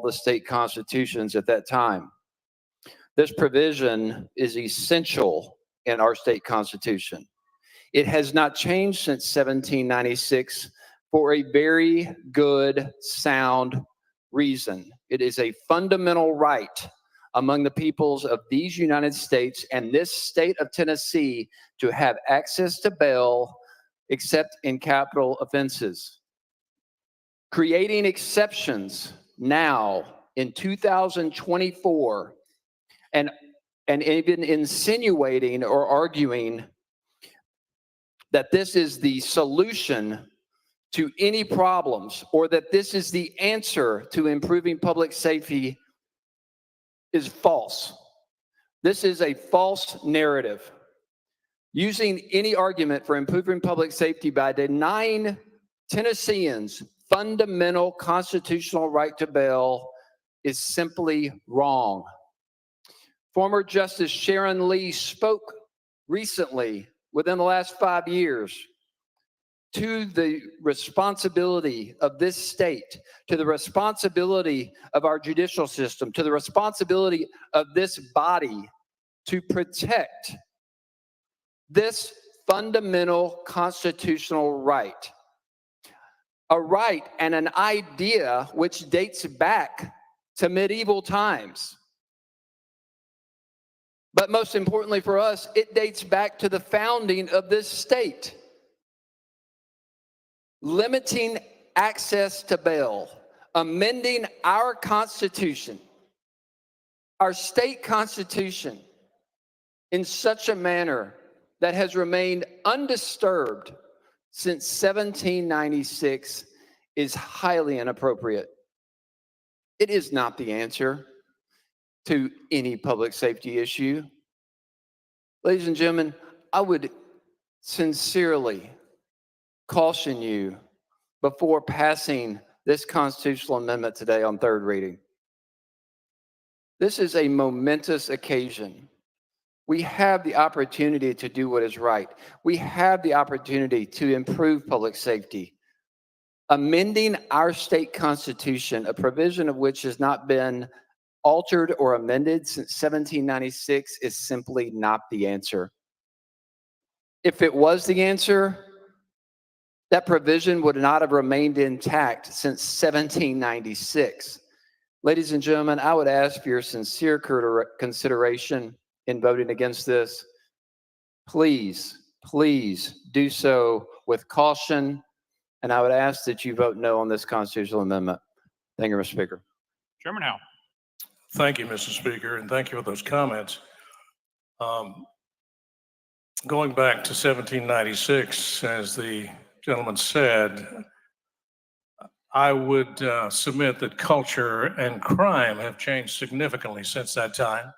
the state constitutions at that time. This provision is essential in our state constitution. It has not changed since 1796 for a very good, sound reason. It is a fundamental right among the peoples of these United States and this state of Tennessee to have access to bail except in capital offenses. Creating exceptions now in 2024 and even insinuating or arguing that this is the solution to any problems or that this is the answer to improving public safety is false. This is a false narrative. Using any argument for improving public safety by denying Tennesseans fundamental constitutional right to bail is simply wrong. Former Justice Sharon Lee spoke recently, within the last 5 years, to the responsibility of this state, to the responsibility of our judicial system, to the responsibility of this body to protect this fundamental constitutional right. A right and an idea which dates back to medieval times. But most importantly for us, it dates back to the founding of this state. Limiting access to bail, amending our Constitution, our state constitution, in such a manner that has remained undisturbed since 1796 is highly inappropriate. It is not the answer to any public safety issue. Ladies and gentlemen, I would sincerely caution you before passing this constitutional amendment today on third reading. This is a momentous occasion. We have the opportunity to do what is right. We have the opportunity to improve public safety. Amending our state constitution, a provision of which has not been altered or amended since 1796, is simply not the answer. If it was the answer, that provision would not have remained intact since 1796. Ladies and gentlemen, I would ask for your sincere consideration in voting against this. Please, please do so with caution, and I would ask that you vote no on this constitutional amendment. Thank you, Mr. Speaker. Chairman Howe. Thank you, Mr. Speaker, and thank you for those comments. Going back to 1796, as the gentleman said, I would submit that culture and crime have changed significantly since that time.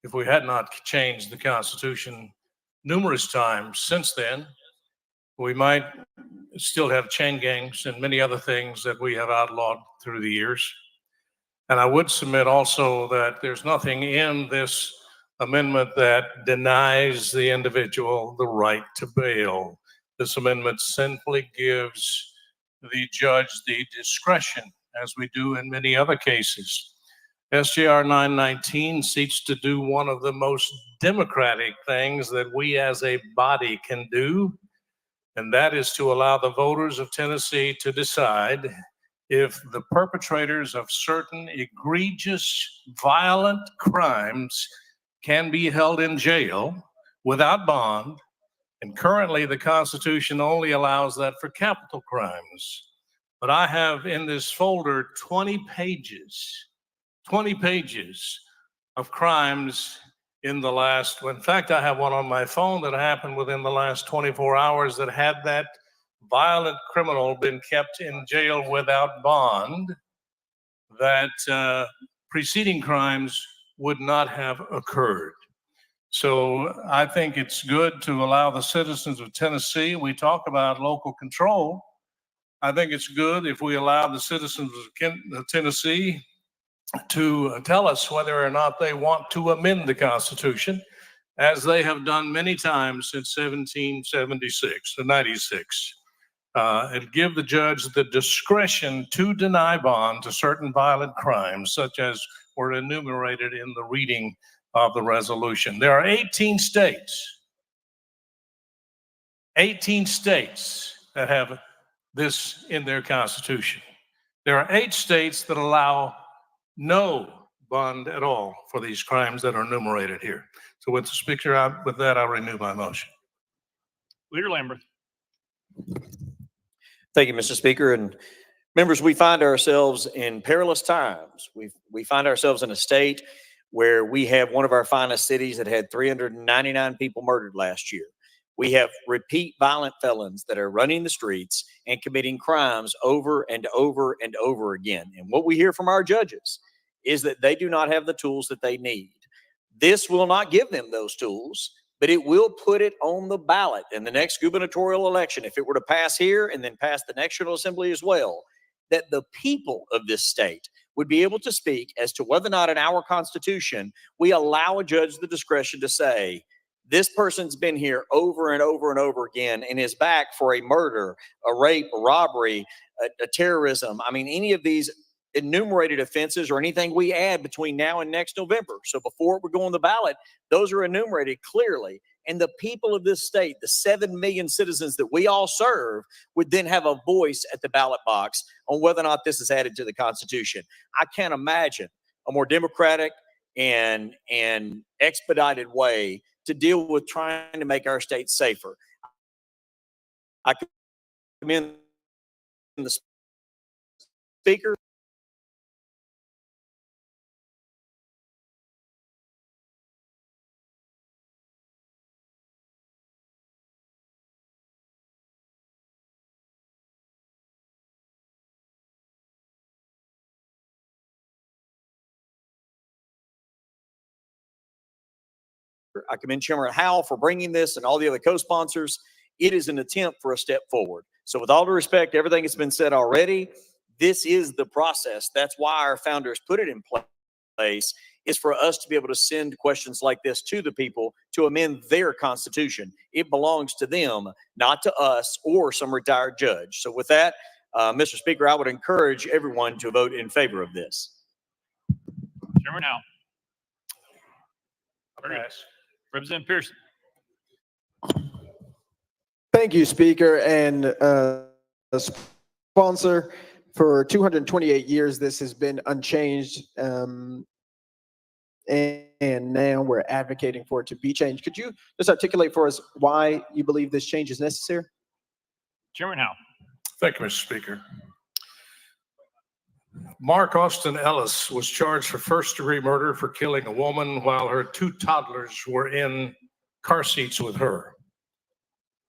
If we had not changed the Constitution numerous times since then, we might still have chain gangs and many other things that we have outlawed through the years. And I would submit also that there's nothing in this amendment that denies the individual the right to bail. This amendment simply gives the judge the discretion, as we do in many other cases. SJR 919 seeks to do one of the most democratic things that we as a body can do, and that is to allow the voters of Tennessee to decide if the perpetrators of certain egregious, violent crimes can be held in jail without bond. And currently, the Constitution only allows that for capital crimes. But I have in this folder 20 pages of crimes in the last, in fact, I have one on my phone that happened within the last 24 hours that had that violent criminal been kept in jail without bond, that preceding crimes would not have occurred. So I think it's good to allow the citizens of Tennessee, we talk about local control. I think it's good if we allow the citizens of Tennessee to tell us whether or not they want to amend the Constitution, as they have done many times since 1776 to 96. and give the judge the discretion to deny bond to certain violent crimes, such as were enumerated in the reading of the resolution. There are 18 states that have this in their constitution. There are 8 states that allow no bond at all for these crimes that are enumerated here. So with the Speaker, with that, I'll renew my motion. Leader Lambert. Thank you, Mr. Speaker. And members, we find ourselves in perilous times. We find ourselves in a state where we have one of our finest cities that had 399 people murdered last year. We have repeat violent felons that are running the streets and committing crimes over and over and over again. And what we hear from our judges is that they do not have the tools that they need. This will not give them those tools, but it will put it on the ballot in the next gubernatorial election. If it were to pass here and then pass the National Assembly as well, that the people of this state would be able to speak as to whether or not in our Constitution we allow a judge the discretion to say, this person's been here over and over and over again and is back for a murder, a rape, a robbery, a terrorism. I mean, any of these enumerated offenses or anything we add between now and next November. So before we go on the ballot, those are enumerated clearly. And the people of this state, the 7 million citizens that we all serve, would then have a voice at the ballot box on whether or not this is added to the Constitution. I can't imagine a more democratic and expedited way to deal with trying to make our state safer. I commend the Speaker. I commend Chairman Howell for bringing this and all the other co-sponsors. It is an attempt for a step forward. So with all due respect, everything that's been said already, this is the process. That's why our founders put it in place, is for us to be able to send questions like this to the people to amend their Constitution. It belongs to them, not to us or some retired judge. So with that, Mr. Speaker, I would encourage everyone to vote in favor of this. Chairman Howell. Yes. Representative Pearson. Thank you, Speaker, and sponsor. For 228 years, this has been unchanged, and now we're advocating for it to be changed. Could you just articulate for us why you believe this change is necessary? Chairman Howell. Thank you, Mr. Speaker. Mark Austin Ellis was charged for first-degree murder for killing a woman while her 2 toddlers were in car seats with her.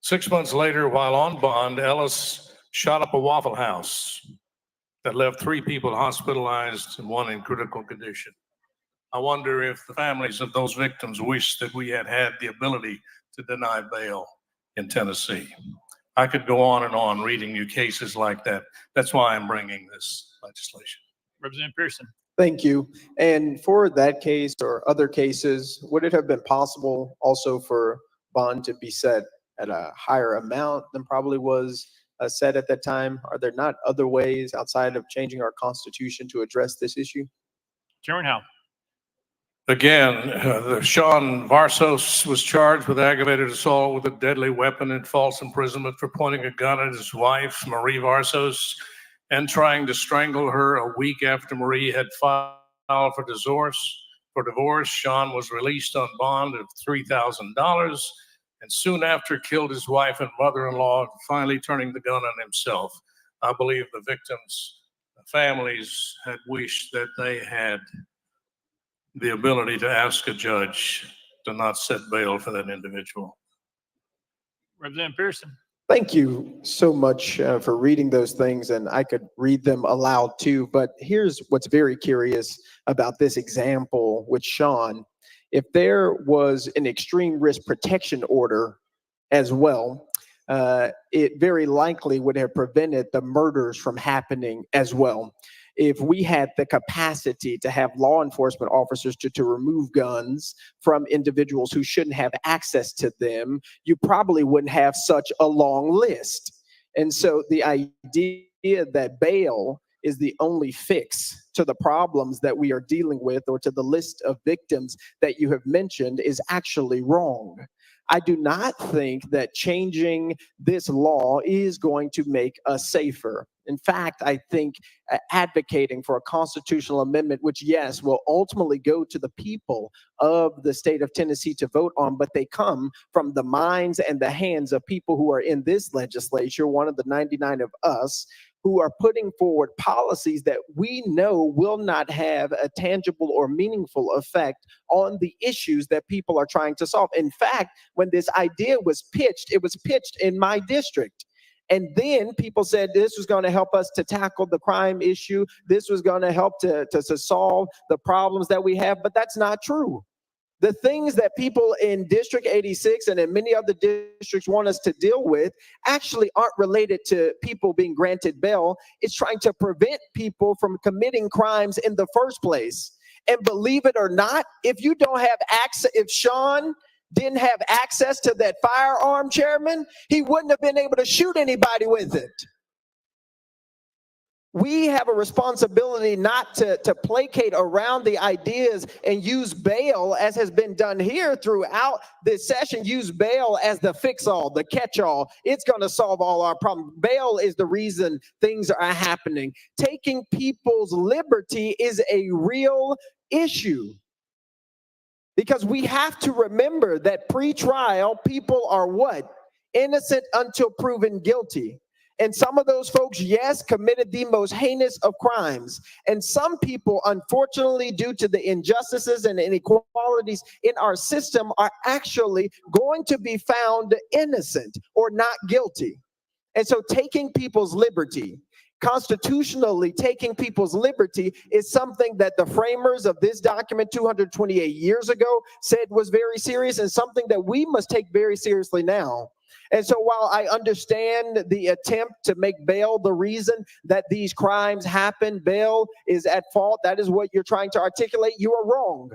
6 months later, while on bond, Ellis shot up a Waffle House that left 3 people hospitalized and 1 in critical condition. I wonder if the families of those victims wish that we had had the ability to deny bail in Tennessee. I could go on reading you cases like that. That's why I'm bringing this legislation. Representative Pearson. Thank you. And for that case or other cases, would it have been possible also for bond to be set at a higher amount than probably was set at that time? Are there not other ways outside of changing our Constitution to address this issue? Chairman Howell. Again, Sean Varsos was charged with aggravated assault with a deadly weapon and false imprisonment for pointing a gun at his wife, Marie Varsos, and trying to strangle her a week after Marie had filed for divorce. Sean was released on bond of $3,000 and soon after killed his wife and mother-in-law, finally turning the gun on himself. I believe the victims' families had wished that they had the ability to ask a judge to not set bail for that individual. Representative Pearson. Thank you so much for reading those things, and I could read them aloud too, but here's what's very curious about this example with Sean. If there was an extreme risk protection order as well, it very likely would have prevented the murders from happening as well. If we had the capacity to have law enforcement officers to remove guns from individuals who shouldn't have access to them, you probably wouldn't have such a long list. And so the idea that bail is the only fix to the problems that we are dealing with or to the list of victims that you have mentioned is actually wrong. I do not think that changing this law is going to make us safer. In fact, I think advocating for a constitutional amendment, which, yes, will ultimately go to the people of the state of Tennessee to vote on, but they come from the minds and the hands of people who are in this legislature, one of the 99 of us, who are putting forward policies that we know will not have a tangible or meaningful effect on the issues that people are trying to solve. In fact, when this idea was pitched, it was pitched in my district. And then people said this was going to help us to tackle the crime issue. This was going to help to solve the problems that we have, but that's not true. The things that people in District 86 and in many other districts want us to deal with actually aren't related to people being granted bail. It's trying to prevent people from committing crimes in the first place. And believe it or not, if you don't have access, if Sean didn't have access to that firearm, Chairman, he wouldn't have been able to shoot anybody with it. We have a responsibility not to placate around the ideas and use bail, as has been done here throughout this session, use bail as the fix-all, the catch-all. It's going to solve all our problems. Bail is the reason things are happening. Taking people's liberty is a real issue. Because we have to remember that pre-trial, people are what? Innocent until proven guilty. And some of those folks, yes, committed the most heinous of crimes. And some people, unfortunately, due to the injustices and inequalities in our system, are actually going to be found innocent or not guilty. And so taking people's liberty, constitutionally taking people's liberty, is something that the framers of this document 228 years ago said was very serious, and something that we must take very seriously now. And so while I understand the attempt to make bail the reason that these crimes happen, bail is at fault, that is what you're trying to articulate, you are wrong.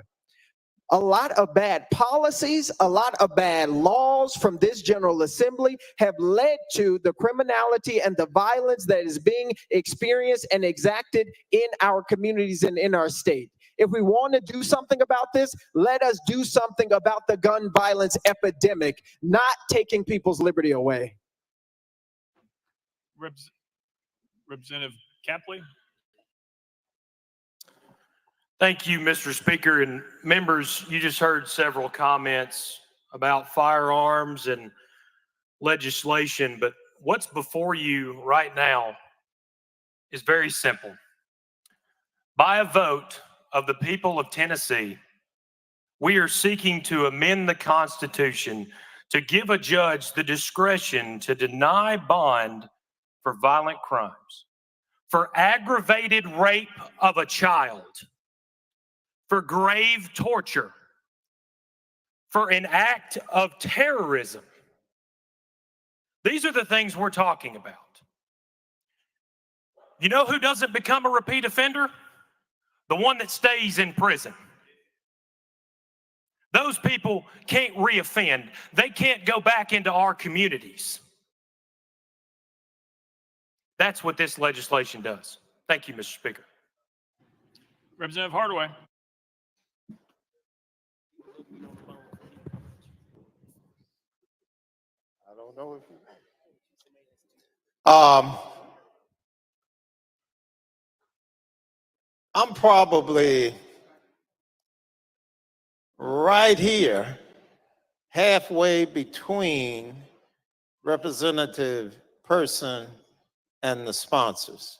A lot of bad policies, a lot of bad laws from this General Assembly have led to the criminality and the violence that is being experienced and exacted in our communities and in our state. If we want to do something about this, let us do something about the gun violence epidemic, not taking people's liberty away. Representative Capley. Thank you, Mr. Speaker. And members, you just heard several comments about firearms and legislation, but what's before you right now is very simple. By a vote of the people of Tennessee, we are seeking to amend the Constitution to give a judge the discretion to deny bond for violent crimes, for aggravated rape of a child, for grave torture, for an act of terrorism. These are the things we're talking about. You know who doesn't become a repeat offender? The one that stays in prison. Those people can't reoffend. They can't go back into our communities. That's what this legislation does. Thank you, Mr. Speaker. Representative Hardaway. I don't know if I'm probably right here, halfway between Representative Person and the sponsors.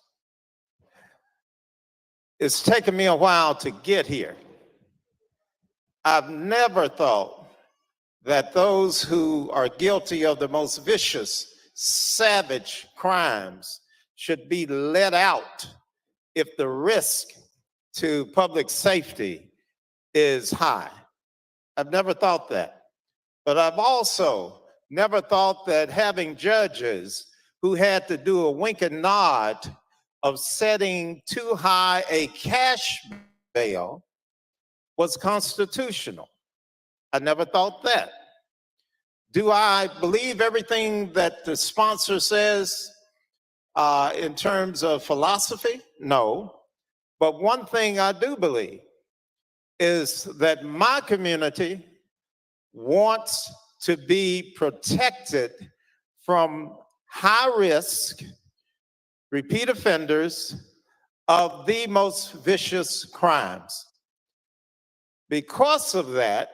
It's taken me a while to get here. I've never thought that those who are guilty of the most vicious, savage crimes should be let out if the risk to public safety is high. I've never thought that. But I've also never thought that having judges who had to do a wink and nod of setting too high a cash bail was constitutional. I never thought that. Do I believe everything that the sponsor says in terms of philosophy? No. But one thing I do believe is that my community wants to be protected from high risk, repeat offenders of the most vicious crimes. Because of that,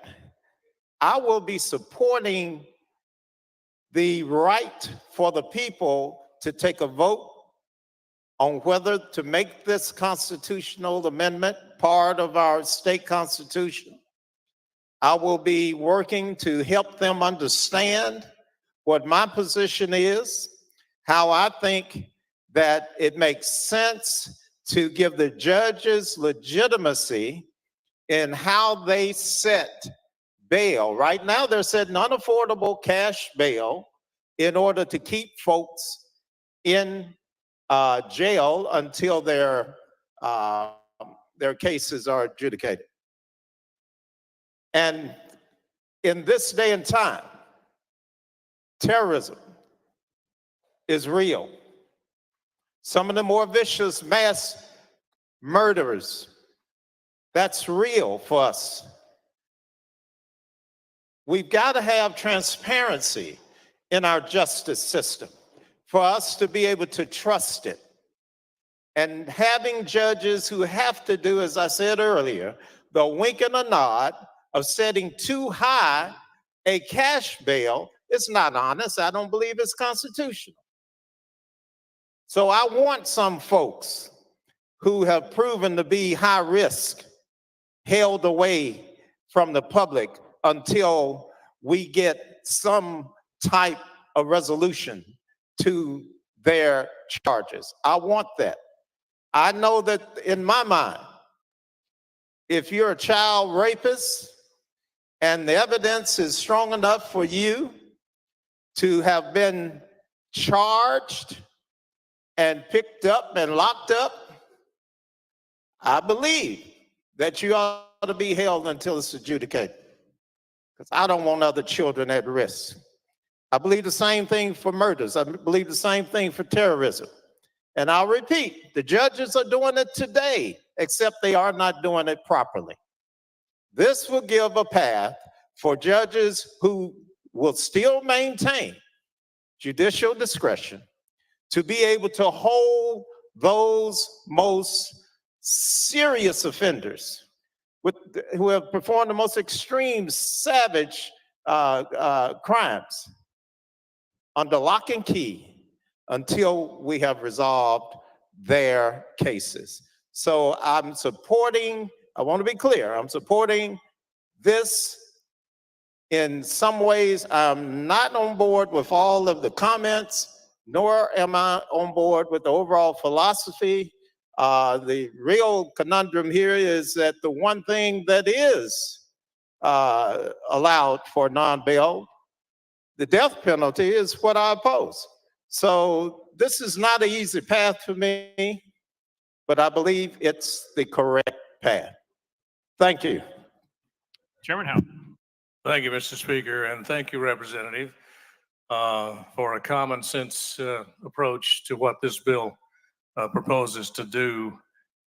I will be supporting the right for the people to take a vote on whether to make this constitutional amendment part of our state constitution. I will be working to help them understand what my position is, how I think that it makes sense to give the judges legitimacy in how they set bail. Right now, they're setting unaffordable cash bail in order to keep folks in jail until their cases are adjudicated. And in this day and time, terrorism is real. Some of the more vicious mass murderers, that's real for us. We've got to have transparency in our justice system for us to be able to trust it. And having judges who have to do, as I said earlier, the wink and a nod of setting too high a cash bail is not honest. I don't believe it's constitutional. So I want some folks who have proven to be high risk held away from the public until we get some type of resolution to their charges. I want that. I know that in my mind, if you're a child rapist and the evidence is strong enough for you to have been charged and picked up and locked up, I believe that you ought to be held until it's adjudicated. Because I don't want other children at risk. I believe the same thing for murders. I believe the same thing for terrorism. And I'll repeat, the judges are doing it today, except they are not doing it properly. This will give a path for judges who will still maintain judicial discretion to be able to hold those most serious offenders who have performed the most extreme, savage crimes under lock and key until we have resolved their cases. So I'm supporting, I want to be clear, I'm supporting this. In some ways, I'm not on board with all of the comments, nor am I on board with the overall philosophy. The real conundrum here is that the one thing that is allowed for non-bail, the death penalty, is what I oppose. So this is not an easy path for me, but I believe it's the correct path. Thank you. Chairman Howe. Thank you, Mr. Speaker, and thank you, Representative, for a common sense approach to what this bill proposes to do.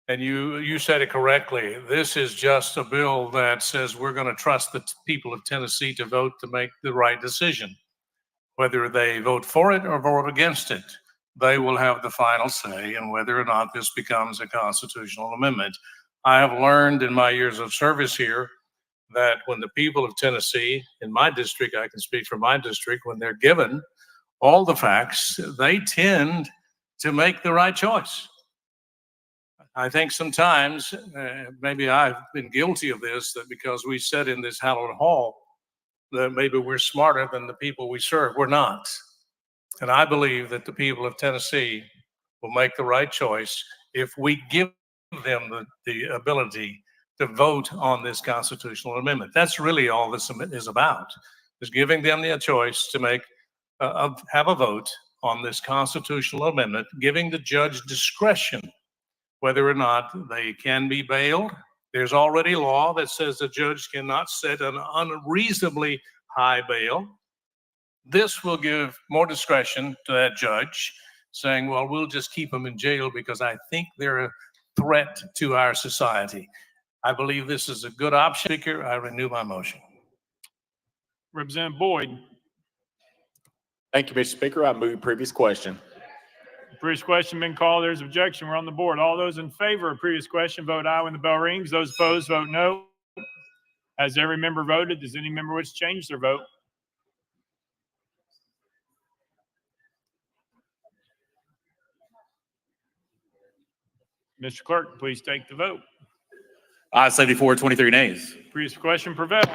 And you said it correctly. This is just a bill that says we're going to trust the people of Tennessee to vote to make the right decision. Whether they vote for it or vote against it, they will have the final say in whether or not this becomes a constitutional amendment. I have learned in my years of service here that when the people of Tennessee, in my district, I can speak for my district, when they're given all the facts, they tend to make the right choice. I think sometimes, maybe I've been guilty of this, that because we sit in this hallowed hall, that maybe we're smarter than the people we serve. We're not. And I believe that the people of Tennessee will make the right choice if we give them the ability to vote on this constitutional amendment. That's really all this is about, is giving them the choice to make have a vote on this constitutional amendment, giving the judge discretion whether or not they can be bailed. There's already law that says the judge cannot set an unreasonably high bail. This will give more discretion to that judge, saying, well, we'll just keep them in jail because I think they're a threat to our society. I believe this is a good option. Speaker, I renew my motion. Representative Boyd. Thank you, Mr. Speaker. I move previous question. Previous question been called. There's objection. We're on the board. All those in favor of previous question vote aye when the bell rings. Those opposed vote no. Has every member voted? Does any member wish to change their vote? Mr. Clerk, please take the vote. Ayes 74, 23 nays. Previous question prevails.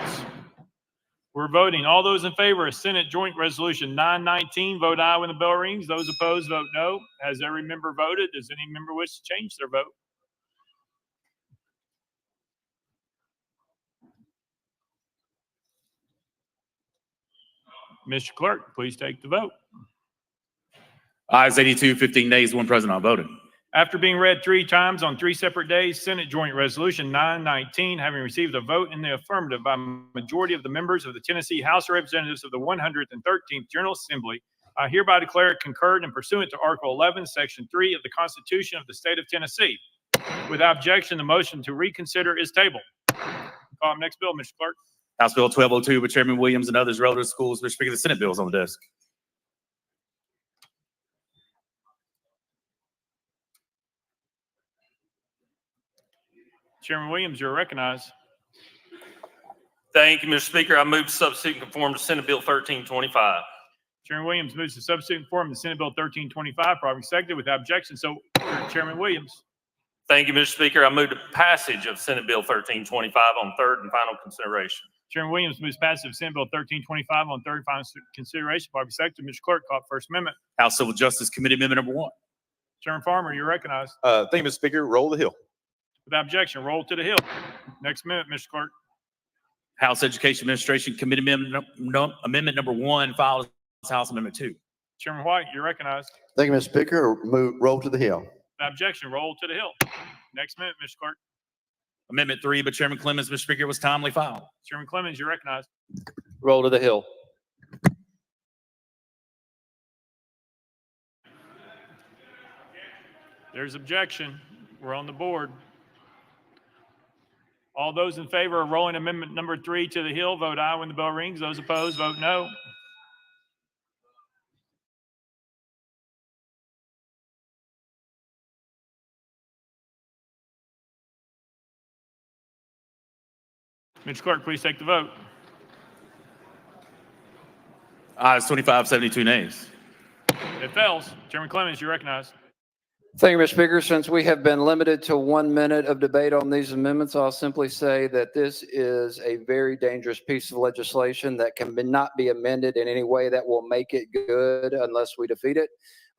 We're voting. All those in favor of Senate Joint Resolution 919, vote aye when the bell rings. Those opposed, vote no. Has every member voted? Does any member wish to change their vote? Mr. Clerk, please take the vote. Ayes 82, 15 nays, one present, unvoted. After being read 3 times on 3 separate days, Senate Joint Resolution 919, having received a vote in the affirmative by a majority of the members of the Tennessee House of Representatives of the 113th General Assembly, I hereby declare it concurred and pursuant to Article 11, Section 3 of the Constitution of the State of Tennessee. Without objection, the motion to reconsider is tabled. Call up next bill, Mr. Clerk. House Bill 1202 by Chairman Williams and others relative to schools. Mr. Speaker, the Senate bill is on the desk. Chairman Williams, you're recognized. Thank you, Mr. Speaker. I move to substitute and conform to Senate Bill 1325. Chairman Williams moves to substitute and conform to Senate Bill 1325, properly seconded without objection. So, Chairman Williams. Thank you, Mr. Speaker. I move to passage of Senate Bill 1325 on third and final consideration. Chairman Williams moves passage of Senate Bill 1325 on third and final consideration, properly seconded. Mr. Clerk, call up First Amendment. House Civil Justice Committee Amendment number 1. Chairman Farmer, you're recognized. Thank you, Mr. Speaker. Roll the Hill. Without objection, roll to the Hill. Next minute, Mr. Clerk. House Education Administration Committee Amendment number 1, filed as House Amendment 2. Chairman White, you're recognized. Thank you, Mr. Speaker. Roll to the Hill. Without objection, roll to the Hill. Next minute, Mr. Clerk. Amendment 3 by Chairman Clemens, Mr. Speaker, was timely filed. Chairman Clemens, you're recognized. Roll to the Hill. There's objection. We're on the board. All those in favor of rolling amendment number 3 to the Hill, vote aye when the bell rings. Those opposed, vote no. Mr. Clerk, please take the vote. Ayes 25, 72 nays. It fails. Chairman Clemens, you're recognized. Thank you, Mr. Speaker. Since we have been limited to 1 minute of debate on these amendments, I'll simply say that this is a very dangerous piece of legislation that not be amended in any way that will make it good unless we defeat it.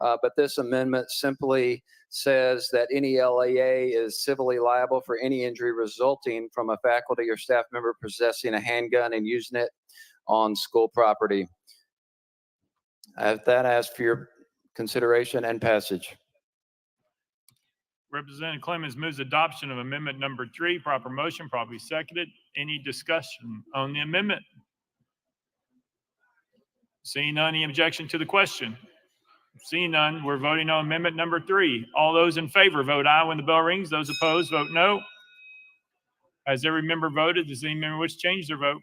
But this amendment simply says that any LAA is civilly liable for any injury resulting from a faculty or staff member possessing a handgun and using it on school property. That asks for your consideration and passage. Representative Clemens moves adoption of amendment number 3. Proper motion, properly seconded. Any discussion on the amendment? Seeing none, any objection to the question? Seeing none, we're voting on amendment number 3. All those in favor vote aye when the bell rings. Those opposed vote no. Has every member voted? Does any member wish to change their vote?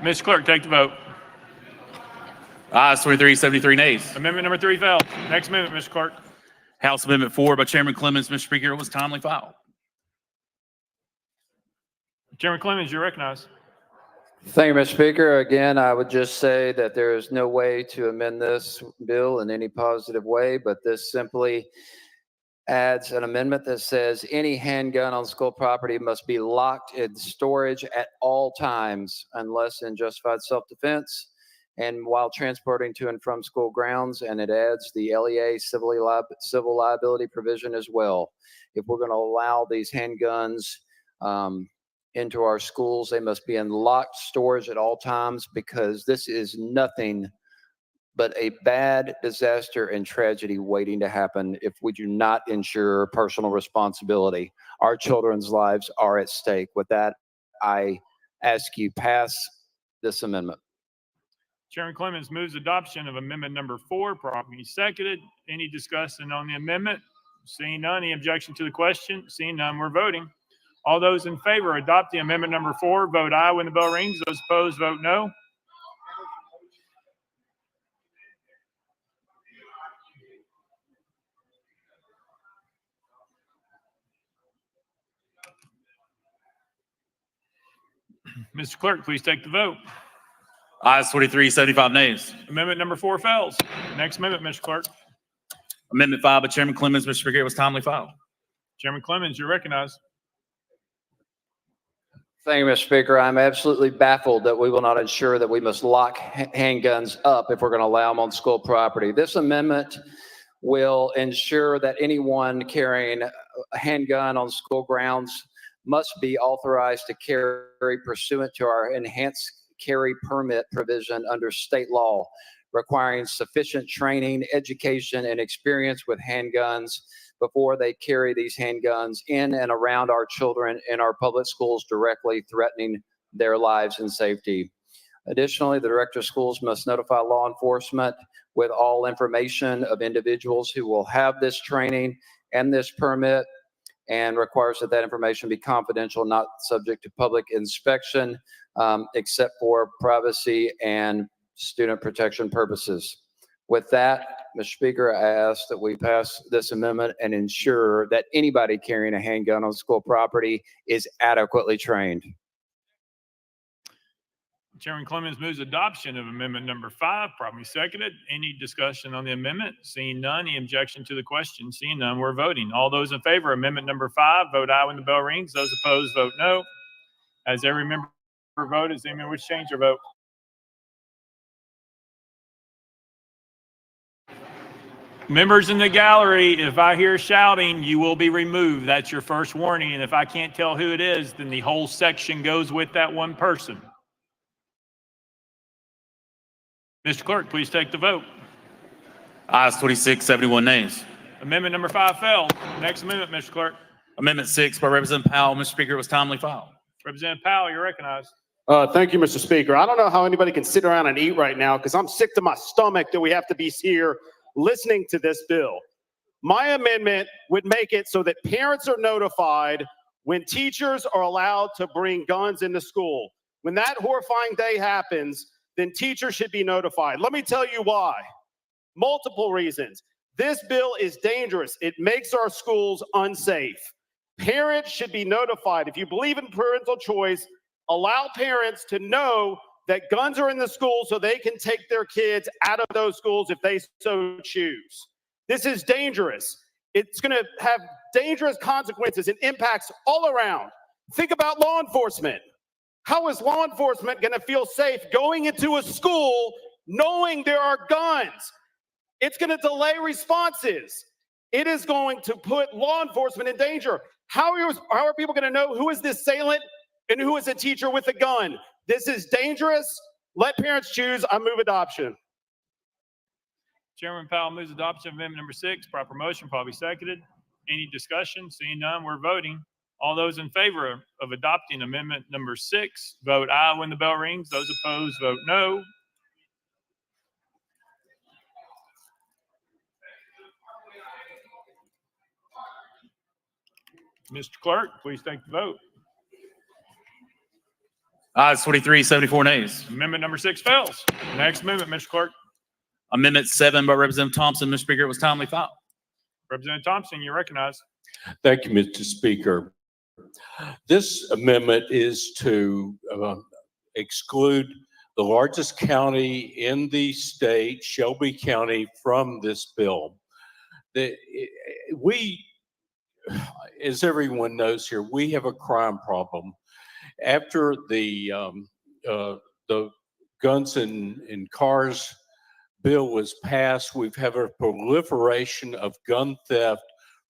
Mr. Clerk, take the vote. Ayes 23, 73 nays. Amendment number 3 failed. Next amendment, Mr. Clerk. House Amendment 4 by Chairman Clemens, Mr. Speaker, it was timely filed. Chairman Clemens, you're recognized. Thank you, Mr. Speaker. Again, I would just say that there is no way to amend this bill in any positive way, but this simply adds an amendment that says any handgun on school property must be locked in storage at all times unless in justified self-defense and while transporting to and from school grounds. And it adds the LEA civil liability provision as well. If we're going to allow these handguns into our schools. They must be in locked storage at all times because this is nothing but a bad disaster and tragedy waiting to happen if we do not ensure personal responsibility. Our children's lives are at stake. With that, I ask you pass this amendment. Chairman Clemens moves adoption of amendment number 4, properly seconded. Any discussion on the amendment? Seeing none, any objection to the question? Seeing none, we're voting. All those in favor of adopting amendment number 4, vote aye when the bell rings. Those opposed, vote no. Mr. Clerk, please take the vote. Ayes 43, 75 nays. Amendment number 4 fails. Next amendment, Mr. Clerk. Amendment 5 by Chairman Clemens, Mr. Speaker, it was timely filed. Chairman Clemens, you're recognized. Thank you, Mr. Speaker. I'm absolutely baffled that we will not ensure that we must lock handguns up if we're going to allow them on school property. This amendment will ensure that anyone carrying a handgun on school grounds must be authorized to carry pursuant to our enhanced carry permit provision under state law, requiring sufficient training, education, and experience with handguns before they carry these handguns in and around our children in our public schools, directly threatening their lives and safety. Additionally, the director of schools must notify law enforcement with all information of individuals who will have this training and this permit, and requires that information be confidential, not subject to public inspection, except for privacy and student protection purposes. With that, Mr. Speaker, I ask that we pass this amendment and ensure that anybody carrying a handgun on school property is adequately trained. Chairman Clemens moves adoption of amendment number 5, properly seconded. Any discussion on the amendment? Seeing none, any objection to the question? Seeing none, we're voting. All those in favor of amendment number 5, vote aye when the bell rings. Those opposed, vote no. As every member vote, does anyone wish to change their vote? Members in the gallery, if I hear shouting, you will be removed. That's your first warning. And if I can't tell who it is, then the whole section goes with that one person. Mr. Clerk, please take the vote. Ayes 26, 71 nays. Amendment number 5 failed. Next amendment, Mr. Clerk. Amendment 6 by Representative Powell, Mr. Speaker, it was timely filed. Representative Powell, you're recognized. Thank you, Mr. Speaker. I don't know how anybody can sit around and eat right now because I'm sick to my stomach that we have to be here listening to this bill. My amendment would make it so that parents are notified when teachers are allowed to bring guns into school. When that horrifying day happens, then teachers should be notified. Let me tell you why. Multiple reasons. This bill is dangerous. It makes our schools unsafe. Parents should be notified. If you believe in parental choice, allow parents to know that guns are in the school so they can take their kids out of those schools if they so choose. This is dangerous. It's going to have dangerous consequences and impacts all around. Think about law enforcement. How is law enforcement going to feel safe going into a school knowing there are guns? It's going to delay responses. It is going to put law enforcement in danger. How are people going to know who is the assailant and who is a teacher with a gun? This is dangerous. Let parents choose. I move adoption. Chairman Powell moves adoption of amendment number 6. Proper motion, probably seconded. Any discussion? Seeing none, we're voting. All those in favor of adopting amendment number 6, vote aye when the bell rings. Those opposed, vote no. Mr. Clerk, please take the vote. Ayes 23, 74 nays. Amendment number 6 fails. Next amendment, Mr. Clerk. Amendment 7 by Representative Thompson, Mr. Speaker, it was timely filed. Representative Thompson, you're recognized. Thank you, Mr. Speaker. This amendment is to exclude the largest county in the state, Shelby County, from this bill. As everyone knows here, we have a crime problem. After the guns and cars bill was passed, we've had a proliferation of gun theft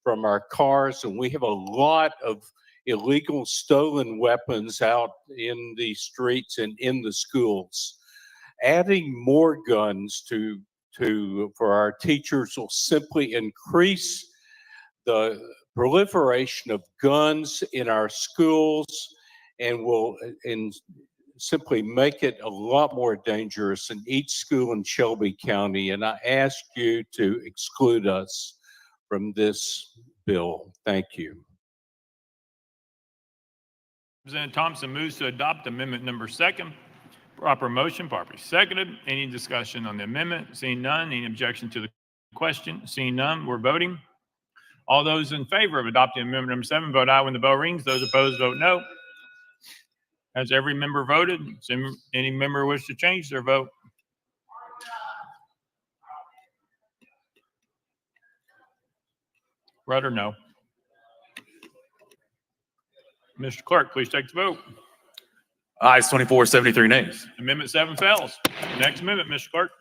from our cars, and we have a lot of illegal stolen weapons out in the streets and in the schools. Adding more guns for our teachers will simply increase the proliferation of guns in our schools and will simply make it a lot more dangerous in each school in Shelby County. And I ask you to exclude us from this bill. Thank you. Representative Thompson moves to adopt amendment number 2. Proper motion, properly seconded. Any discussion on the amendment? Seeing none. Any objection to the question? Seeing none, we're voting. All those in favor of adopting amendment number 7, vote aye when the bell rings. Those opposed, vote no. Has every member voted? Does any member wish to change their vote? Right or no? Mr. Clerk, please take the vote. Ayes 24, 73 nays. Amendment 7 fails. Next amendment, Mr. Clerk.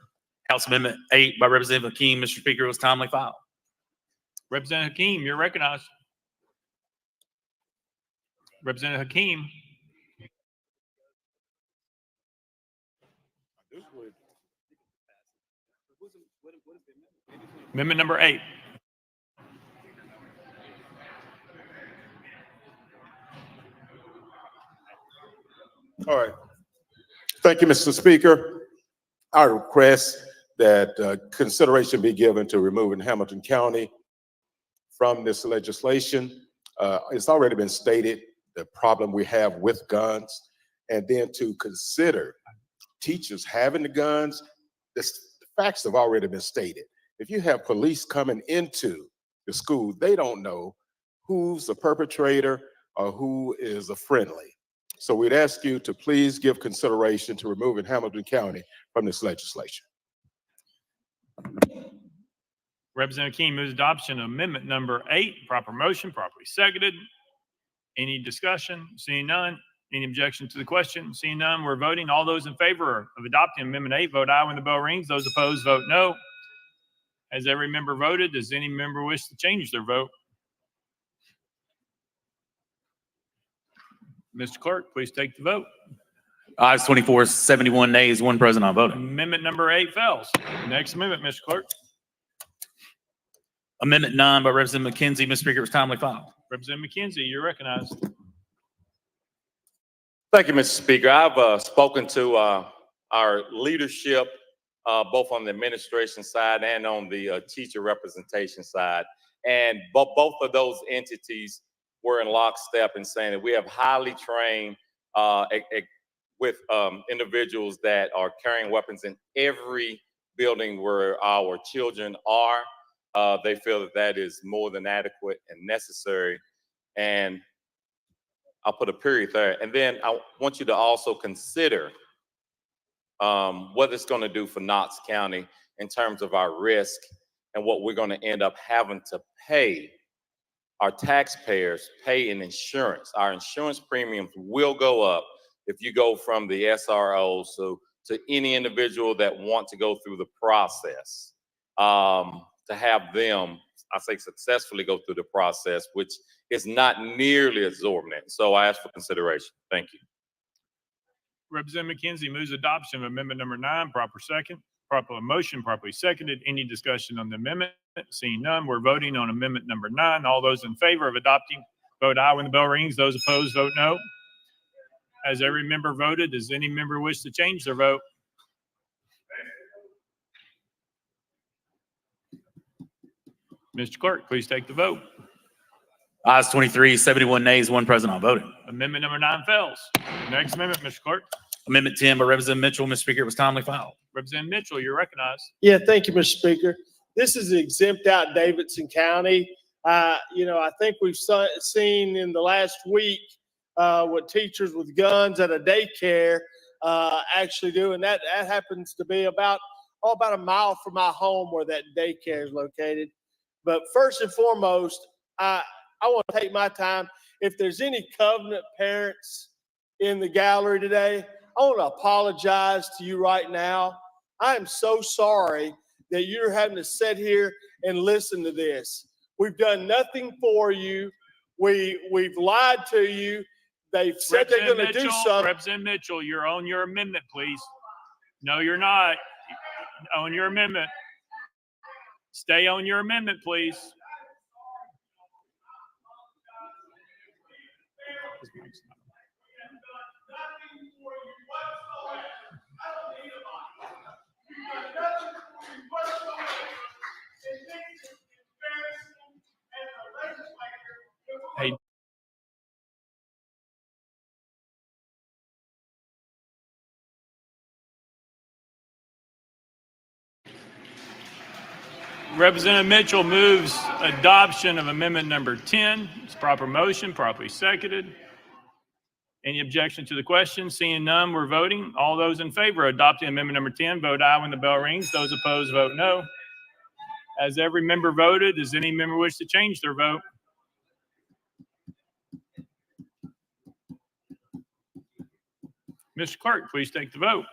House Amendment 8 by Representative Hakeem. Mr. Speaker, was timely filed. Representative Hakeem, you're recognized. Representative Hakeem. Amendment number 8. All right. Thank you, Mr. Speaker. I request that consideration be given to removing Hamilton County from this legislation. It's already been stated the problem we have with guns, and then to consider teachers having the guns. The facts have already been stated. If you have police coming into the school, they don't know who's the perpetrator or who is a friendly. So we'd ask you to please give consideration to removing Hamilton County from this legislation. Representative King moves adoption of amendment number 8. Proper motion, properly seconded. Any discussion? Seeing none. Any objection to the question? Seeing none, we're voting. All those in favor of adopting amendment 8, vote aye when the bell rings. Those opposed, vote no. Has every member voted? Does any member wish to change their vote? Mr. Clerk, please take the vote. Ayes 24, 71 nays, 1 present on voting. Amendment number 8 fails. Next amendment, Mr. Clerk. Amendment 9 by Representative McKenzie. Mr. Speaker, was timely filed. Representative McKenzie, you're recognized. Thank you, Mr. Speaker. I've spoken to our leadership, both on the administration side and on the teacher representation side. And both of those entities were in lockstep in saying that we have highly trained with individuals that are carrying weapons in every building where our children are. They feel that that is more than adequate and necessary. And I'll put a period there. And then I want you to also consider what it's going to do for Knox County in terms of our risk and what we're going to end up having to pay. Our taxpayers pay in insurance. Our insurance premiums will go up if you go from the SROs to any individual that want to go through the process. To have them, I say, successfully go through the process, which is not nearly exorbitant. So I ask for consideration. Thank you. Representative McKenzie moves adoption of amendment number 9. Proper motion, properly seconded. Any discussion on the amendment? Seeing none, we're voting on amendment number 9. All those in favor of adopting, vote aye when the bell rings. Those opposed, vote no. Has every member voted? Does any member wish to change their vote? Mr. Clerk, please take the vote. Ayes 23, 71 nays, 1 present on voting. Amendment number 9 fails. Next amendment, Mr. Clerk. Amendment 10 by Representative Mitchell. Mr. Speaker, was timely filed. Representative Mitchell, you're recognized. Yeah, thank you, Mr. Speaker. This is exempt out Davidson County. I think we've seen in the last week what teachers with guns at a daycare actually do, and that happens to be about a mile from my home where that daycare is located. But first and foremost, I want to take my time. If there's any Covenant parents in the gallery today, I want to apologize to you right now. I am so sorry that you're having to sit here and listen to this. We've done nothing for you. We've lied to you. They've said they're going to do something. Representative Mitchell, you're on your amendment, please. No, you're not. On your amendment. Stay on your amendment, please. Hey. Representative Mitchell moves adoption of amendment number 10. It's proper motion, properly seconded. Any objection to the question? Seeing none, we're voting. All those in favor of adopting amendment number 10, vote aye when the bell rings. Those opposed, vote no. As every member voted, does any member wish to change their vote? Mr. Clerk, please take the vote.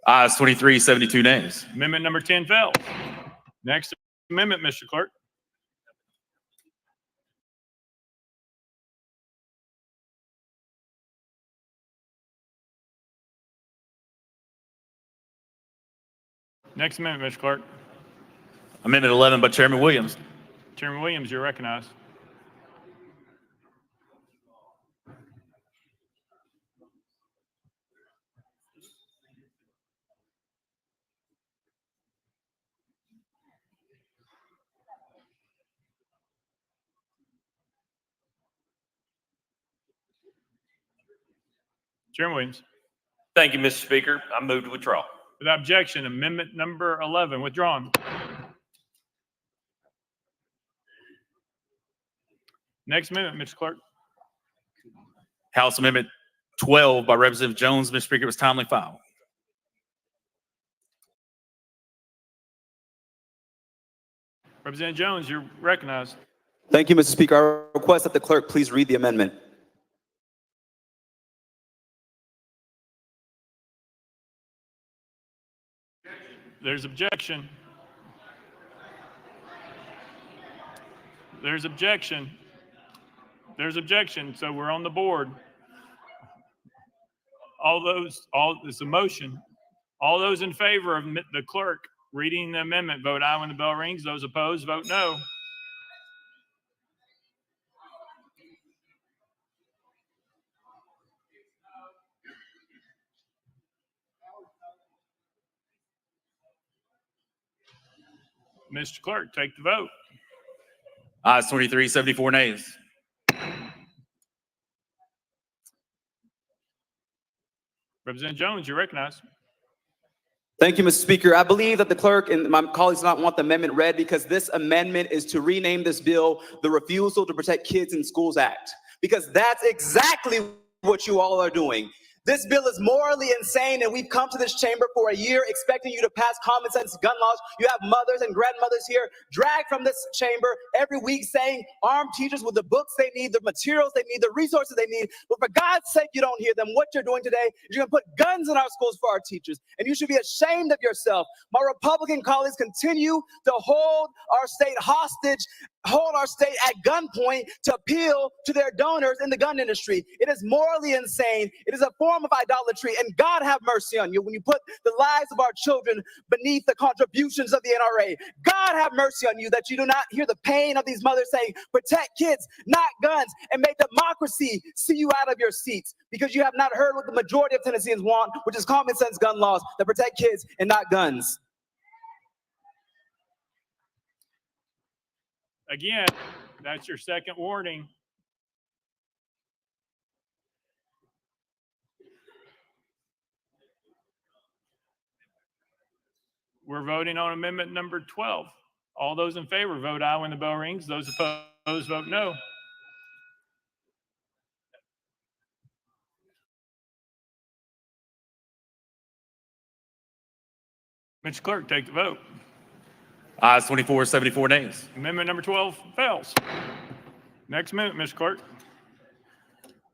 Ayes 23, 72 nays. Amendment number 10 fails. Next amendment, Mr. Clerk. Next amendment, Mr. Clerk. Amendment 11 by Chairman Williams. Chairman Williams, you're recognized. Chairman Williams. Thank you, Mr. Speaker. I move to withdraw. Without objection, amendment number 11 withdrawn. Next amendment, Mr. Clerk. House Amendment 12 by Representative Jones. Mr. Speaker, it was timely filed. Representative Jones, you're recognized. Thank you, Mr. Speaker. I request that the clerk please read the amendment. There's objection. There's objection. There's objection. So we're on the board. It's a motion. All those in favor of the clerk reading the amendment, vote aye when the bell rings. Those opposed, vote no. Mr. Clerk, take the vote. Ayes 23, 74 nays. Representative Jones, you're recognized. Thank you, Mr. Speaker. I believe that the clerk and my colleagues do not want the amendment read because this amendment is to rename this bill the Refusal to Protect Kids in Schools Act, because that's exactly what you all are doing. This bill is morally insane, and we've come to this chamber for a year expecting you to pass common sense gun laws. You have mothers and grandmothers here dragged from this chamber every week saying arm teachers with the books they need, the materials they need, the resources they need. But for God's sake, you don't hear them. What you're doing today is you're going to put guns in our schools for our teachers, and you should be ashamed of yourself. My Republican colleagues continue to hold our state hostage, hold our state at gunpoint to appeal to their donors in the gun industry. It is morally insane. It is a form of idolatry, and God have mercy on you when you put the lives of our children beneath the contributions of the NRA. God have mercy on you that you do not hear the pain of these mothers saying, protect kids, not guns, and make democracy see you out of your seats, because you have not heard what the majority of Tennesseans want, which is common sense gun laws that protect kids and not guns. Again, that's your second warning. We're voting on amendment number 12. All those in favor, vote aye when the bell rings. Those opposed, vote no. Mr. Clerk, take the vote. Ayes 24, 74 nays. Amendment number 12 fails. Next amendment, Mr. Clerk.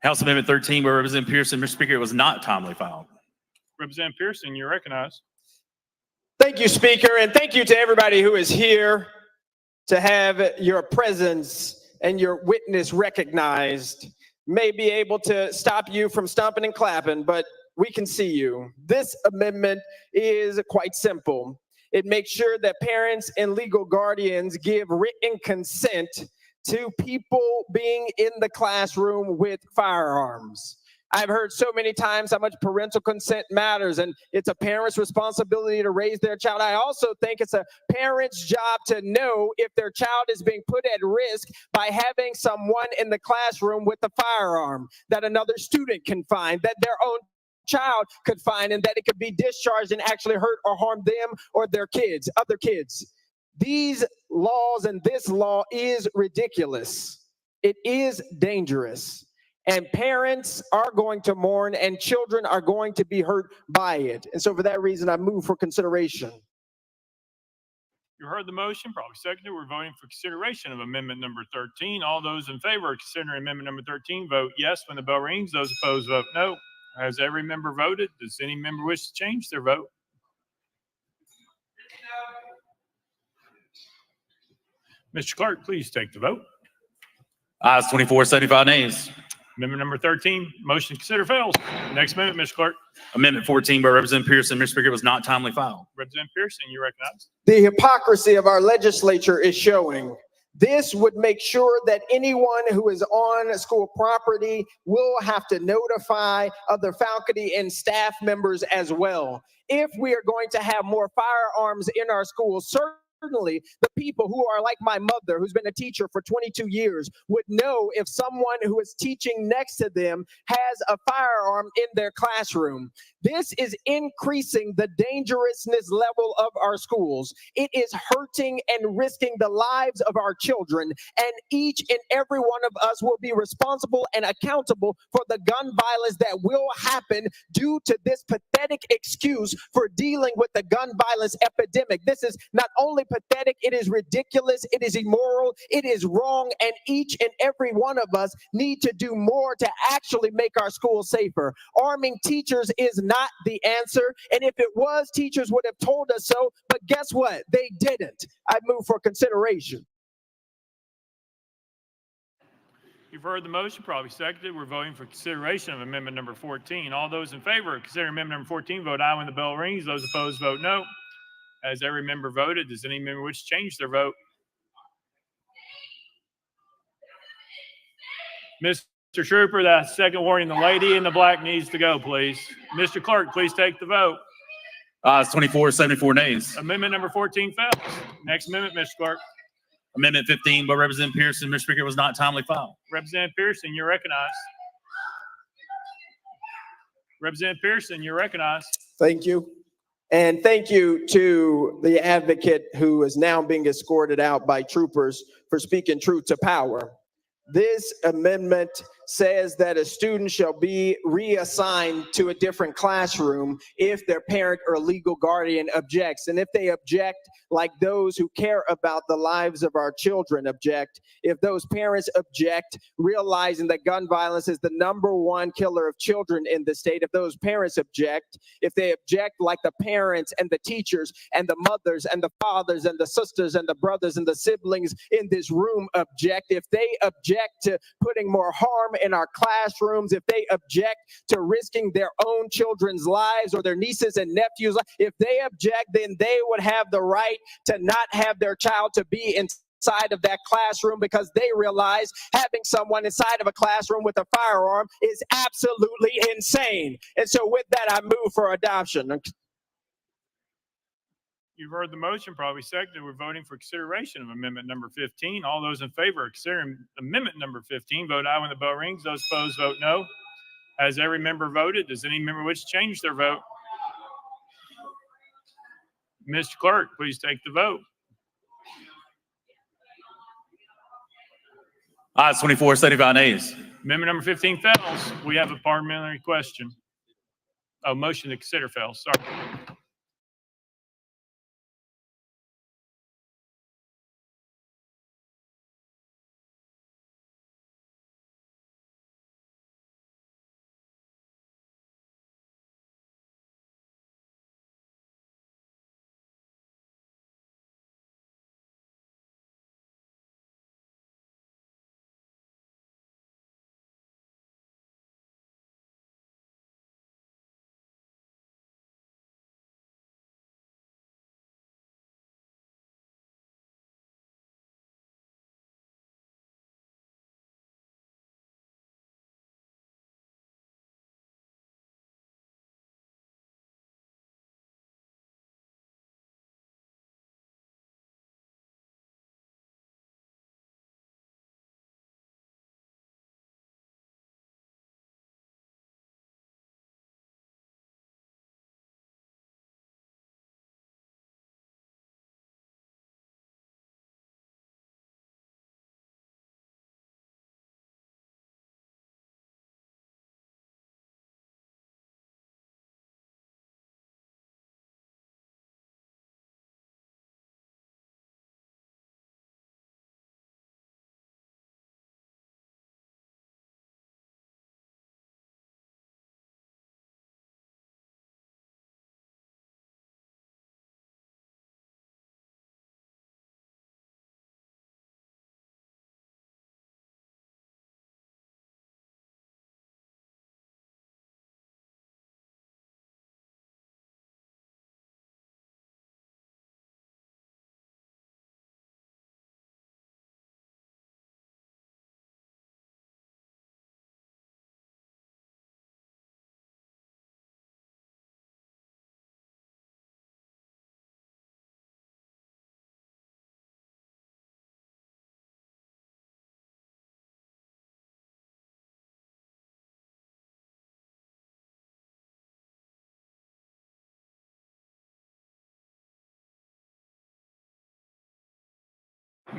House Amendment 13 by Representative Pearson. Mr. Speaker, it was not timely filed. Representative Pearson, you're recognized. Thank you, Speaker, and thank you to everybody who is here to have your presence and your witness recognized may be able to stop you from stomping and clapping, but we can see you. This amendment is quite simple. It makes sure that parents and legal guardians give written consent to people being in the classroom with firearms. I've heard so many times how much parental consent matters, and it's a parent's responsibility to raise their child. I also think it's a parent's job to know if their child is being put at risk by having someone in the classroom with a firearm that another student can find, that their own child could find, and that it could be discharged and actually hurt or harm them or their kids, other kids. These laws and this law is ridiculous. It is dangerous. And parents are going to mourn and children are going to be hurt by it. And so for that reason, I move for consideration. You heard the motion, probably seconded. We're voting for consideration of amendment number 13. All those in favor of considering amendment number 13 vote yes when the bell rings. Those opposed vote no. Has every member voted? Does any member wish to change their vote? Mr. Clerk, please take the vote. Ayes 24, 75 nays. Amendment number 13, motion to consider fails. Next amendment, Mr. Clerk. Amendment 14 by Representative Pearson. Mr. Speaker, was not timely filed. Representative Pearson, you recognize. The hypocrisy of our legislature is showing. This would make sure that anyone who is on school property will have to notify other faculty and staff members as well. If we are going to have more firearms in our schools, certainly the people who are like my mother, who's been a teacher for 22 years, would know if someone who is teaching next to them has a firearm in their classroom. This is increasing the dangerousness level of our schools. It is hurting and risking the lives of our children, and each and every one of us will be responsible and accountable for the gun violence that will happen due to this pathetic excuse for dealing with the gun violence epidemic. This is not only pathetic, it is ridiculous, it is immoral, it is wrong, and each and every one of us need to do more to actually make our schools safer. Arming teachers is not the answer, and if it was, teachers would have told us so, but guess what? They didn't. I move for consideration. You've heard the motion, probably seconded. We're voting for consideration of amendment number 14. All those in favor of considering amendment number 14 vote aye when the bell rings. Those opposed vote no. Has every member voted? Does any member wish to change their vote? Mr. Trooper, that second warning, the lady in the black needs to go, please. Mr. Clerk, please take the vote. Ayes 24, 74 nays. Amendment number 14 fails. Next amendment, Mr. Clerk. Amendment 15 by Representative Pearson. Mr. Speaker, was not timely filed. Representative Pearson, you're recognized. Representative Pearson, you're recognized. Thank you. And thank you to the advocate who is now being escorted out by troopers for speaking truth to power. This amendment says that a student shall be reassigned to a different classroom if their parent or legal guardian objects. And if they object, like those who care about the lives of our children object, if those parents object, realizing that gun violence is the #1 killer of children in the state, if those parents object, if they object like the parents and the teachers and the mothers and the fathers and the sisters and the brothers and the siblings in this room object, if they object to putting more harm in our classrooms, if they object to risking their own children's lives or their nieces and nephews, if they object, then they would have the right to not have their child to be inside of that classroom because they realize having someone inside of a classroom with a firearm is absolutely insane. And so with that, I move for adoption. You've heard the motion, probably seconded. We're voting for consideration of amendment number 15. All those in favor of considering amendment number 15 vote aye when the bell rings. Those opposed vote no. Has every member voted? Does any member wish to change their vote? Mr. Clerk, please take the vote. Ayes 24, 75 nays. Amendment number 15 fails. We have a parliamentary question. Oh, motion to consider fails. Sorry.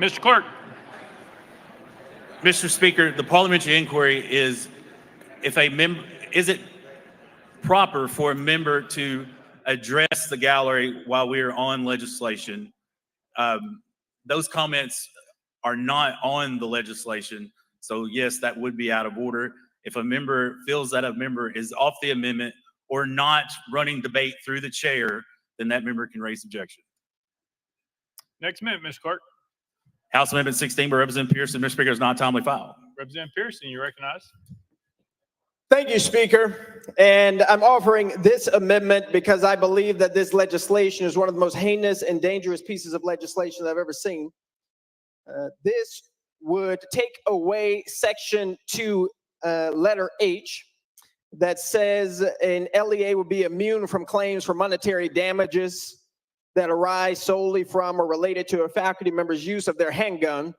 Mr. Clerk. Mr. Speaker, the parliamentary inquiry is if a member, is it proper for a member to address the gallery while we are on legislation? Those comments are not on the legislation. So yes, that would be out of order. If a member feels that a member is off the amendment or not running debate through the chair, then that member can raise objection. Next amendment, Mr. Clerk. House Amendment 16 by Representative Pearson. Mr. Speaker, is not timely filed. Representative Pearson, you recognize. Thank you, Speaker. And I'm offering this amendment because I believe that this legislation is one of the most heinous and dangerous pieces of legislation I've ever seen. This would take away Section 2, letter H, that says an LEA will be immune from claims for monetary damages that arise solely from or related to a faculty member's use of their handgun.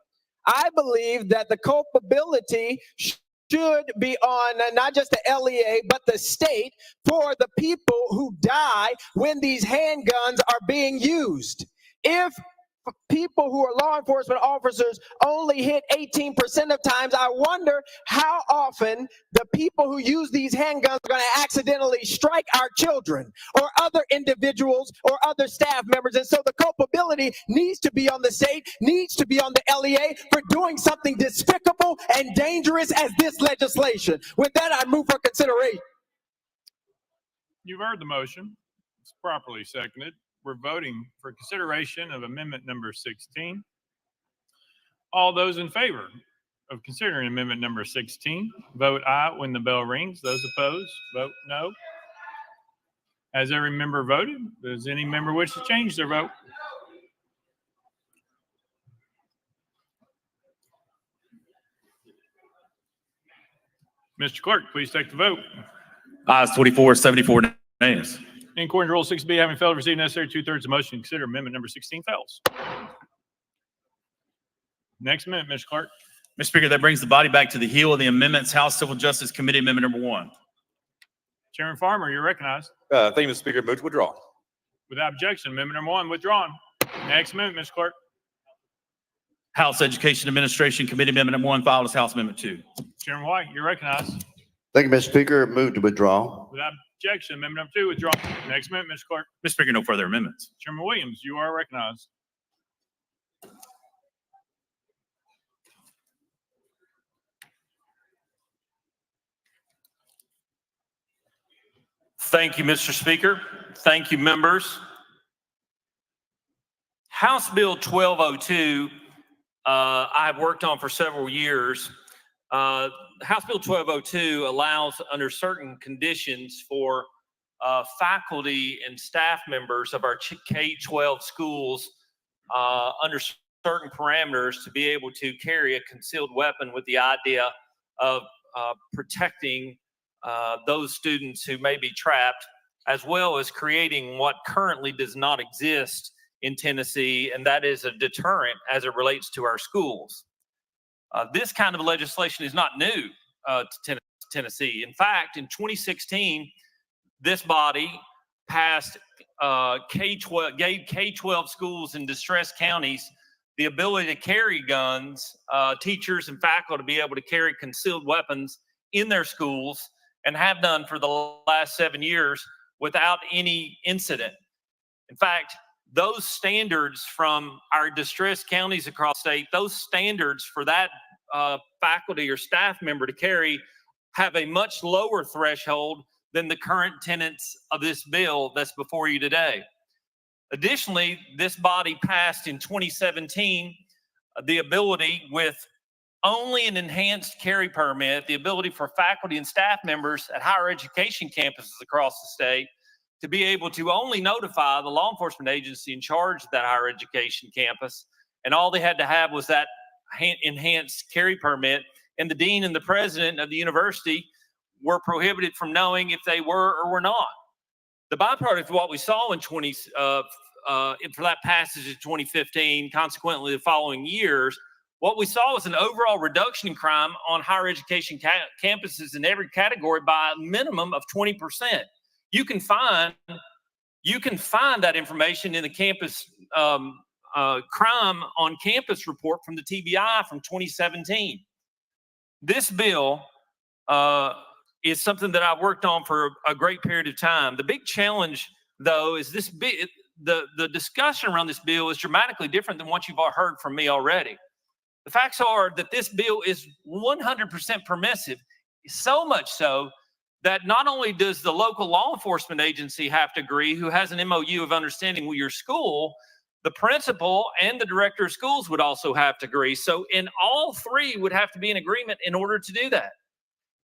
I believe that the culpability should be on not just the LEA, but the state for the people who die when these handguns are being used. If people who are law enforcement officers only hit 18% of times, I wonder how often the people who use these handguns are going to accidentally strike our children or other individuals or other staff members. And so the culpability needs to be on the state, needs to be on the LEA for doing something despicable and dangerous as this legislation. With that, I move for consideration. You've heard the motion. It's properly seconded. We're voting for consideration of amendment number 16. All those in favor of considering amendment number 16, vote aye when the bell rings. Those opposed, vote no. Has every member voted? Does any member wish to change their vote? Mr. Clerk, please take the vote. Ayes 24, 74 nays. In accordance with Rule 6B, having failed to receive necessary two-thirds of the motion to consider amendment number 16 fails. Next amendment, Mr. Clerk. Mr. Speaker, that brings the body back to the heel of the amendments. House Civil Justice Committee Amendment number 1. Chairman Farmer, you're recognized. Thank you, Mr. Speaker. Move to withdraw. Without objection, amendment number 1 withdrawn. Next amendment, Mr. Clerk. House Education Administration Committee Amendment number 1 filed as House Amendment 2. Chairman White, you're recognized. Thank you, Mr. Speaker. Move to withdraw. Without objection, amendment number 2 withdrawn. Next amendment, Mr. Clerk. Mr. Speaker, no further amendments. Chairman Williams, you are recognized. Thank you, Mr. Speaker. Thank you, members. House Bill 1202, I've worked on for several years. House Bill 1202 allows, under certain conditions, for faculty and staff members of our K-12 schools under certain parameters to be able to carry a concealed weapon with the idea of protecting those students who may be trapped, as well as creating what currently does not exist in Tennessee, and that is a deterrent as it relates to our schools. This kind of legislation is not new to Tennessee. In fact, in 2016, this body passed gave K-12 schools in distressed counties the ability to carry guns, teachers and faculty to be able to carry concealed weapons in their schools, and have done for the last 7 years without any incident. In fact, those standards from our distressed counties across the state, those standards for that faculty or staff member to carry have a much lower threshold than the current tenets of this bill that's before you today. Additionally, this body passed in 2017 the ability, with only an enhanced carry permit, the ability for faculty and staff members at higher education campuses across the state to be able to only notify the law enforcement agency in charge of that higher education campus. And all they had to have was that enhanced carry permit, and the dean and the president of the university were prohibited from knowing if they were or were not. The byproduct of what we saw in for that passage in 2015, consequently the following years, what we saw was an overall reduction in crime on higher education campuses in every category by a minimum of 20%. You can find that information in the campus crime on campus report from the TBI from 2017. This bill is something that I've worked on for a great period of time. The big challenge, though, is the discussion around this bill is dramatically different than what you've all heard from me already. The facts are that this bill is 100% permissive, so much so that not only does the local law enforcement agency have to agree, who has an MOU of understanding with your school, the principal and the director of schools would also have to agree. So in all three would have to be in agreement in order to do that.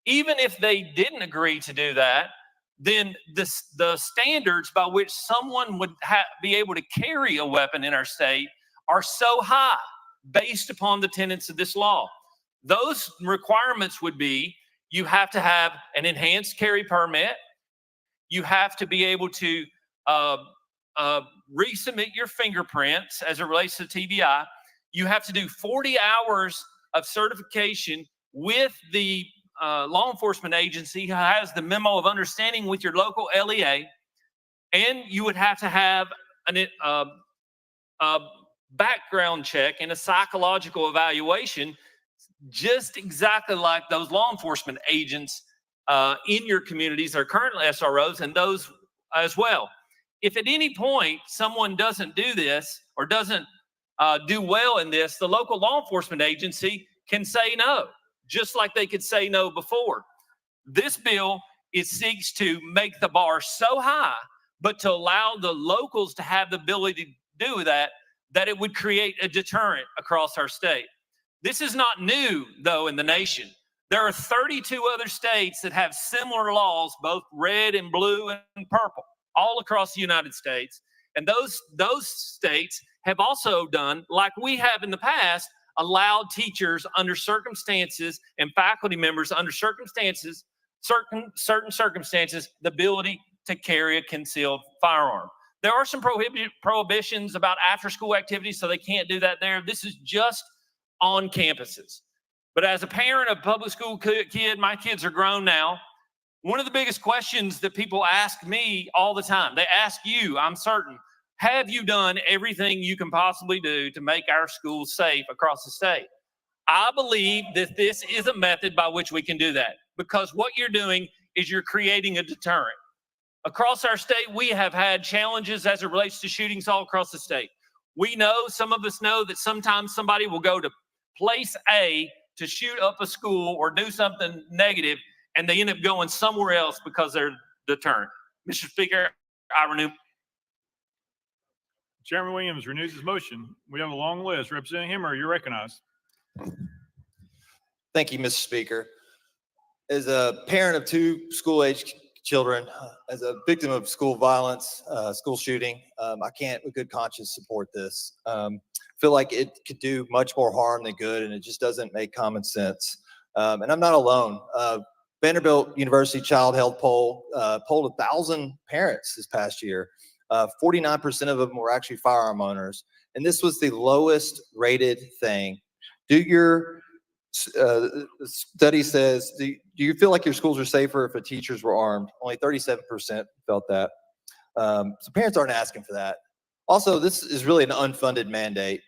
Even if they didn't agree to do that, then the standards by which someone would be able to carry a weapon in our state are so high based upon the tenets of this law. Those requirements would be, you have to have an enhanced carry permit. You have to be able to resubmit your fingerprints as it relates to TBI. You have to do 40 hours of certification with the law enforcement agency who has the memo of understanding with your local LEA. And you would have to have a background check and a psychological evaluation, just exactly like those law enforcement agents in your communities are currently SROs, and those as well. If at any point someone doesn't do this or doesn't do well in this, the local law enforcement agency can say no, just like they could say no before. This bill seeks to make the bar so high, but to allow the locals to have the ability to do that it would create a deterrent across our state. This is not new, though, in the nation. There are 32 other states that have similar laws, both red and blue and purple, all across the United States. And those states have also done, like we have in the past, allowed teachers under circumstances and faculty members under circumstances, certain circumstances, the ability to carry a concealed firearm. There are some prohibitions about after-school activities, so they can't do that there. This is just on campuses. But as a parent of a public school kid, my kids are grown now. One of the biggest questions that people ask me all the time, they ask you, I'm certain, have you done everything you can possibly do to make our schools safe across the state? I believe that this is a method by which we can do that, because what you're doing is you're creating a deterrent. Across our state, we have had challenges as it relates to shootings all across the state. We know, some of us know, that sometimes somebody will go to place A to shoot up a school or do something negative, and they end up going somewhere else because they're deterrent. Mr. Speaker, I renew. Chairman Williams renews his motion. We have a long list. Representative Hemmer, you're recognized. Thank you, Mr. Speaker. As a parent of two school-aged children, as a victim of school violence, school shooting, I can't with good conscience support this. Feel like it could do much more harm than good, and it just doesn't make common sense. And I'm not alone. Vanderbilt University Child Health Poll polled 1,000 parents this past year. 49% of them were actually firearm owners, and this was the lowest rated thing. Study says, do you feel like your schools are safer if the teachers were armed? Only 37% felt that. So parents aren't asking for that. Also, this is really an unfunded mandate.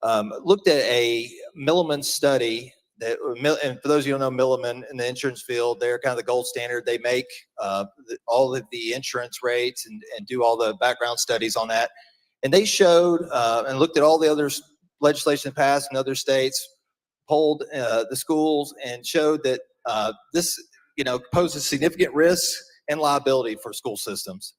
Looked at a Milliman study that, and for those of you who don't know Milliman in the insurance field, they're kind of the gold standard. They make all of the insurance rates and do all the background studies on that. And they showed and looked at all the other legislation passed in other states, polled the schools, and showed that this, poses significant risk and liability for school systems.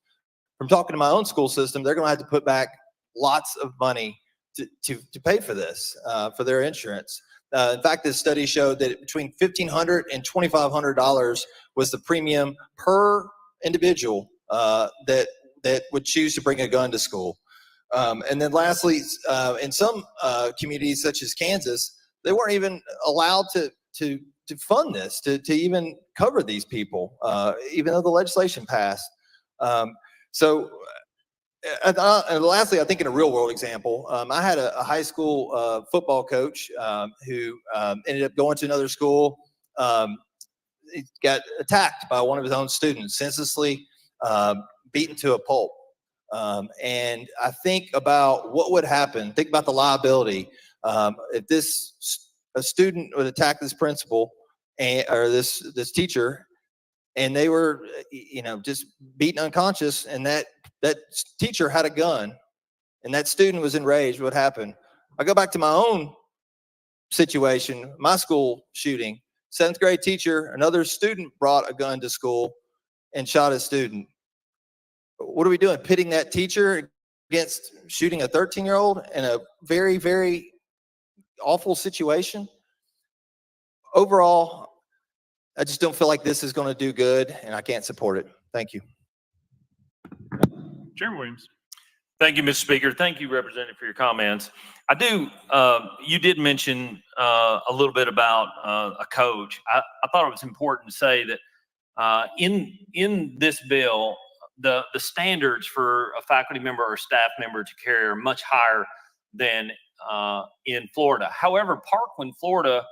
From talking to my own school system, they're going to have to put back lots of money to pay for this, for their insurance. In fact, this study showed that between $1,500 and $2,500 was the premium per individual that would choose to bring a gun to school. And then lastly, in some communities such as Kansas, they weren't even allowed to fund this, to even cover these people, even though the legislation passed. And lastly, I think in a real world example, I had a high school football coach who ended up going to another school. He got attacked by one of his own students, senselessly beaten to a pulp. And I think about what would happen. Think about the liability. If a student would attack this principal or this teacher, and they were, just beaten unconscious, and that teacher had a gun, and that student was enraged, what happened? I go back to my own situation, my school shooting. 7th grade teacher, another student brought a gun to school and shot a student. What are we doing? Pitting that teacher against shooting a 13-year-old in a very, very awful situation? Overall, I just don't feel like this is going to do good, and I can't support it. Thank you. Chairman Williams. Thank you, Mr. Speaker. Thank you, Representative, for your comments. You did mention a little bit about a coach. I thought it was important to say that in this bill, the standards for a faculty member or staff member to carry are much higher than in Florida. However, Parkland, Florida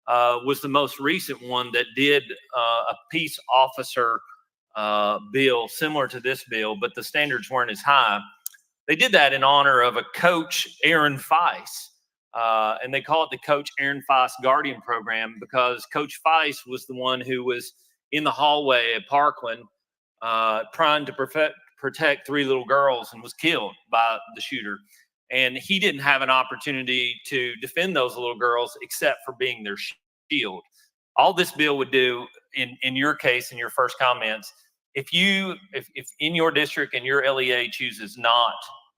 was the most recent one that did a peace officer bill similar to this bill, but the standards weren't as high. They did that in honor of a coach, Aaron Feist, and they call it the Coach Aaron Feist Guardian Program because Coach Feist was the one who was in the hallway at Parkland trying to protect 3 little girls and was killed by the shooter. And he didn't have an opportunity to defend those little girls except for being their shield. All this bill would do in your case, in your first comments, if in your district and your LEA chooses not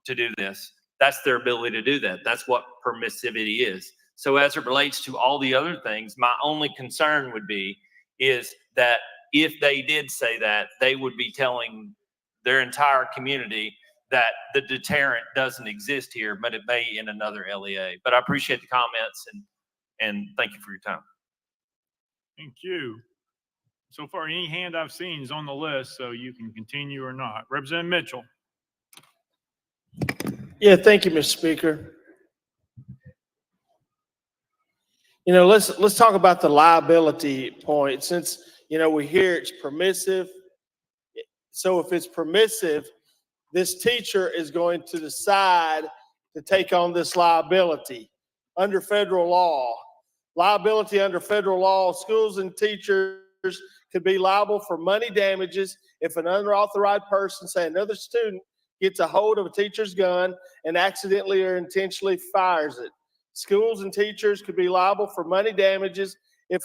to do this, that's their ability to do that. That's what permissivity is. So as it relates to all the other things, my only concern would be is that if they did say that, they would be telling their entire community that the deterrent doesn't exist here, but it may in another LEA. But I appreciate the comments and thank you for your time. Thank you. So far, any hand I've seen is on the list, so you can continue or not. Representative Mitchell. Yeah, thank you, Mr. Speaker. Let's talk about the liability point. Since we hear it's permissive, so if it's permissive, this teacher is going to decide to take on this liability under federal law. Liability under federal law, schools and teachers could be liable for money damages if an unauthorized person, say another student, gets a hold of a teacher's gun and accidentally or intentionally fires it. Schools and teachers could be liable for money damages if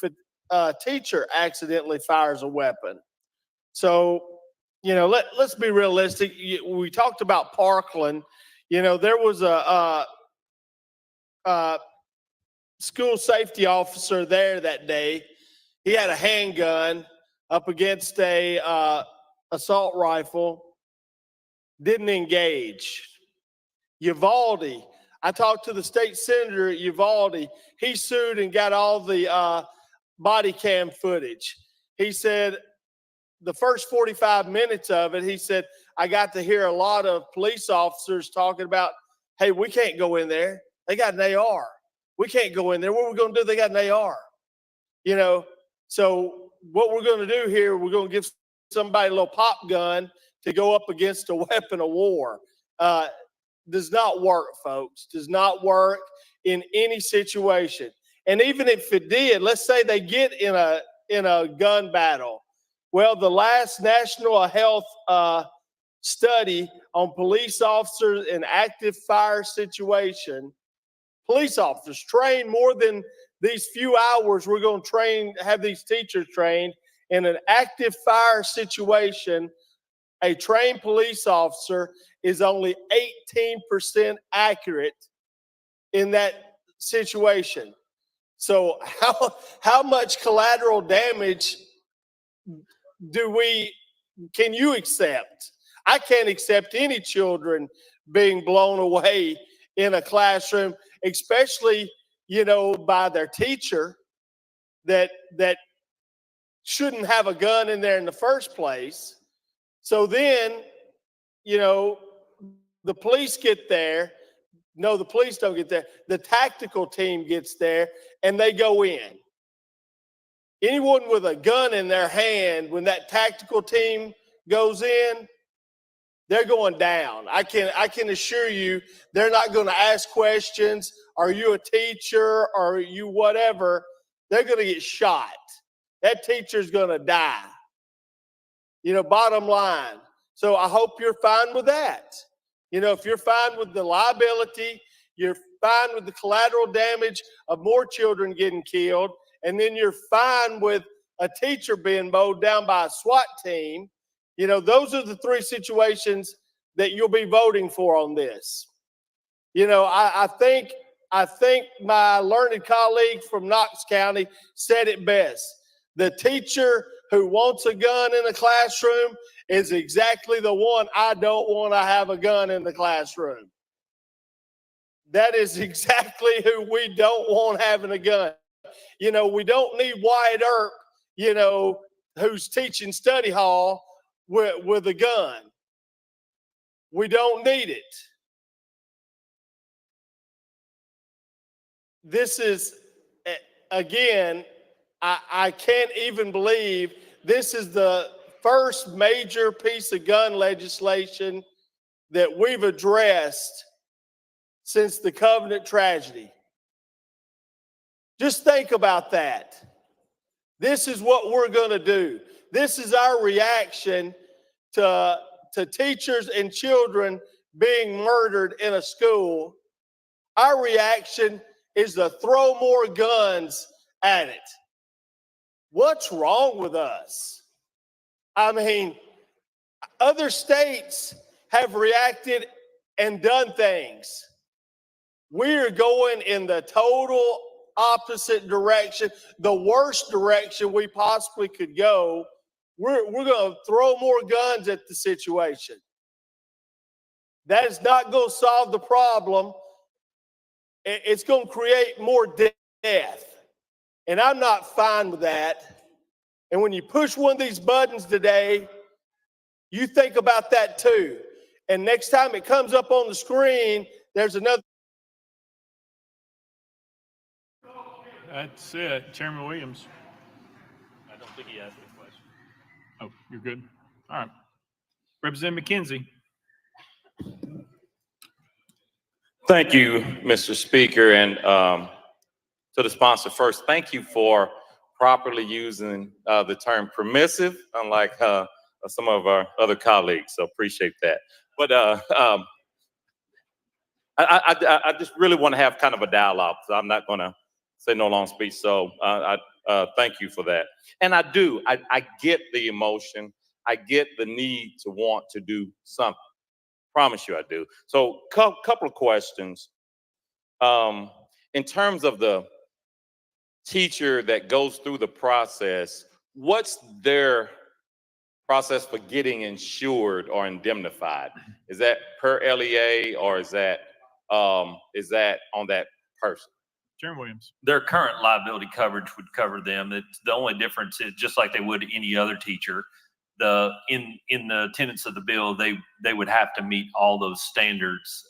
a teacher accidentally fires a weapon. So, let's be realistic. We talked about Parkland. There was a school safety officer there that day. He had a handgun up against a assault rifle, didn't engage. Uvalde, I talked to the state senator at Uvalde. He sued and got all the body cam footage. He said the first 45 minutes of it, he said, I got to hear a lot of police officers talking about, hey, we can't go in there. They got an AR. We can't go in there. What are we going to do? They got an AR. So what we're going to do here, we're going to give somebody a little pop gun to go up against a weapon of war. Does not work, folks. Does not work in any situation. And even if it did, let's say they get in a gun battle. Well, the last national health study on police officers in active fire situation, police officers train more than these few hours we're going to have these teachers trained in an active fire situation. A trained police officer is only 18% accurate in that situation. So how much collateral damage can you accept? I can't accept any children being blown away in a classroom, especially, by their teacher that shouldn't have a gun in there in the first place. So then, the police get there. No, the police don't get there. The tactical team gets there and they go in. Anyone with a gun in their hand, when that tactical team goes in, they're going down. I can assure you they're not going to ask questions. Are you a teacher? Or are you whatever? They're going to get shot. That teacher's going to die. Bottom line. So I hope you're fine with that. If you're fine with the liability, you're fine with the collateral damage of more children getting killed, and then you're fine with a teacher being mowed down by a SWAT team, those are the three situations that you'll be voting for on this. I think my learned colleague from Knox County said it best. The teacher who wants a gun in the classroom is exactly the one I don't want to have a gun in the classroom. That is exactly who we don't want having a gun. We don't need Wyatt Earp, who's teaching study hall with a gun. We don't need it. This is, again, I can't even believe this is the first major piece of gun legislation that we've addressed since the Covenant tragedy. Just think about that. This is what we're going to do. This is our reaction to teachers and children being murdered in a school. Our reaction is to throw more guns at it. What's wrong with us? I mean, other states have reacted and done things. We're going in the total opposite direction, the worst direction we possibly could go. We're going to throw more guns at the situation. That is not going to solve the problem. It's going to create more death. And I'm not fine with that. And when you push one of these buttons today, you think about that too. And next time it comes up on the screen, there's another. That's it. Chairman Williams. I don't think he asked me a question. Oh, you're good. All right. Representative McKenzie. Thank you, Mr. Speaker, and to the sponsor first, thank you for properly using the term permissive, unlike some of our other colleagues, so appreciate that. But I just really want to have kind of a dialogue, so I'm not going to say no long speech, so I thank you for that. And I get the emotion, I get the need to want to do something. Promise you I do. So couple of questions. In terms of the teacher that goes through the process, what's their process for getting insured or indemnified? Is that per LEA or is that on that person? Chairman Williams. Their current liability coverage would cover them. It's the only difference is just like they would any other teacher. In the tenets of the bill, they would have to meet all those standards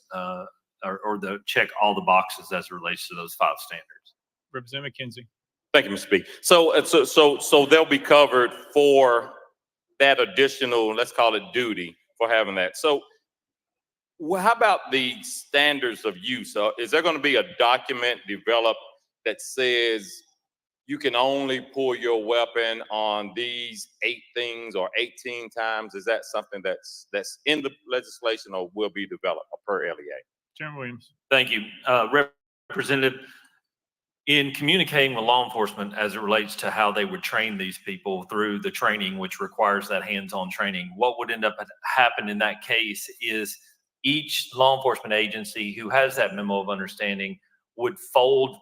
or check all the boxes as it relates to those 5 standards. Representative McKenzie. Thank you, Mr. Speaker. So they'll be covered for that additional, let's call it duty for having that. So how about the standards of use? Is there going to be a document developed that says you can only pull your weapon on these 8 things or 18 times? Is that something that's in the legislation or will be developed per LEA? Chairman Williams. Thank you. Representative, in communicating with law enforcement as it relates to how they would train these people through the training, which requires that hands-on training, what would end up happen in that case is each law enforcement agency who has that memo of understanding would fold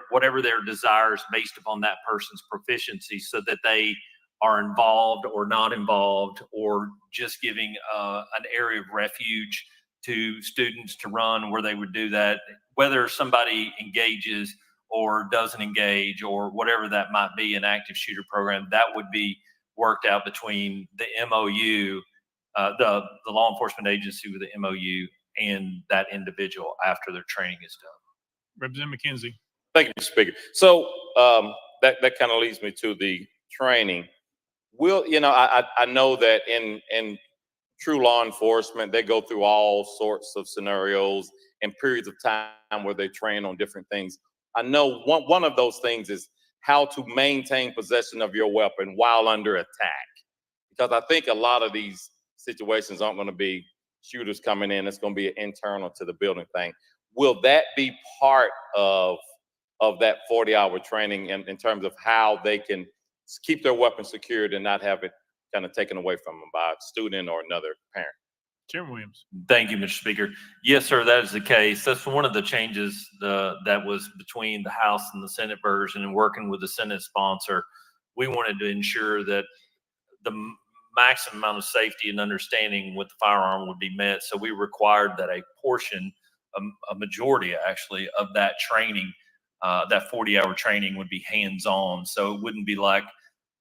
whatever their desires based upon that person's proficiency so that they are involved or not involved or just giving an area of refuge to students to run where they would do that, whether somebody engages or doesn't engage or whatever that might be, an active shooter program, that would be worked out between the MOU, the law enforcement agency with the MOU and that individual after their training is done. Representative McKenzie. Thank you, Mr. Speaker. So that kind of leads me to the training. I know that in true law enforcement. They go through all sorts of scenarios and periods of time where they train on different things. I know one of those things is how to maintain possession of your weapon while under attack. Because I think a lot of these situations aren't going to be shooters coming in. It's going to be an internal to the building thing. Will that be part of that 40-hour training in terms of how they can keep their weapon secured and not have it kind of taken away from them by a student or another parent? Chairman Williams. Thank you, Mr. Speaker. Yes, sir, that is the case. That's one of the changes that was between the House and the Senate version, and working with the Senate sponsor. We wanted to ensure that the maximum amount of safety and understanding with the firearm would be met. So we required that a portion, a majority actually, of that training, that 40-hour training would be hands-on. So it wouldn't be like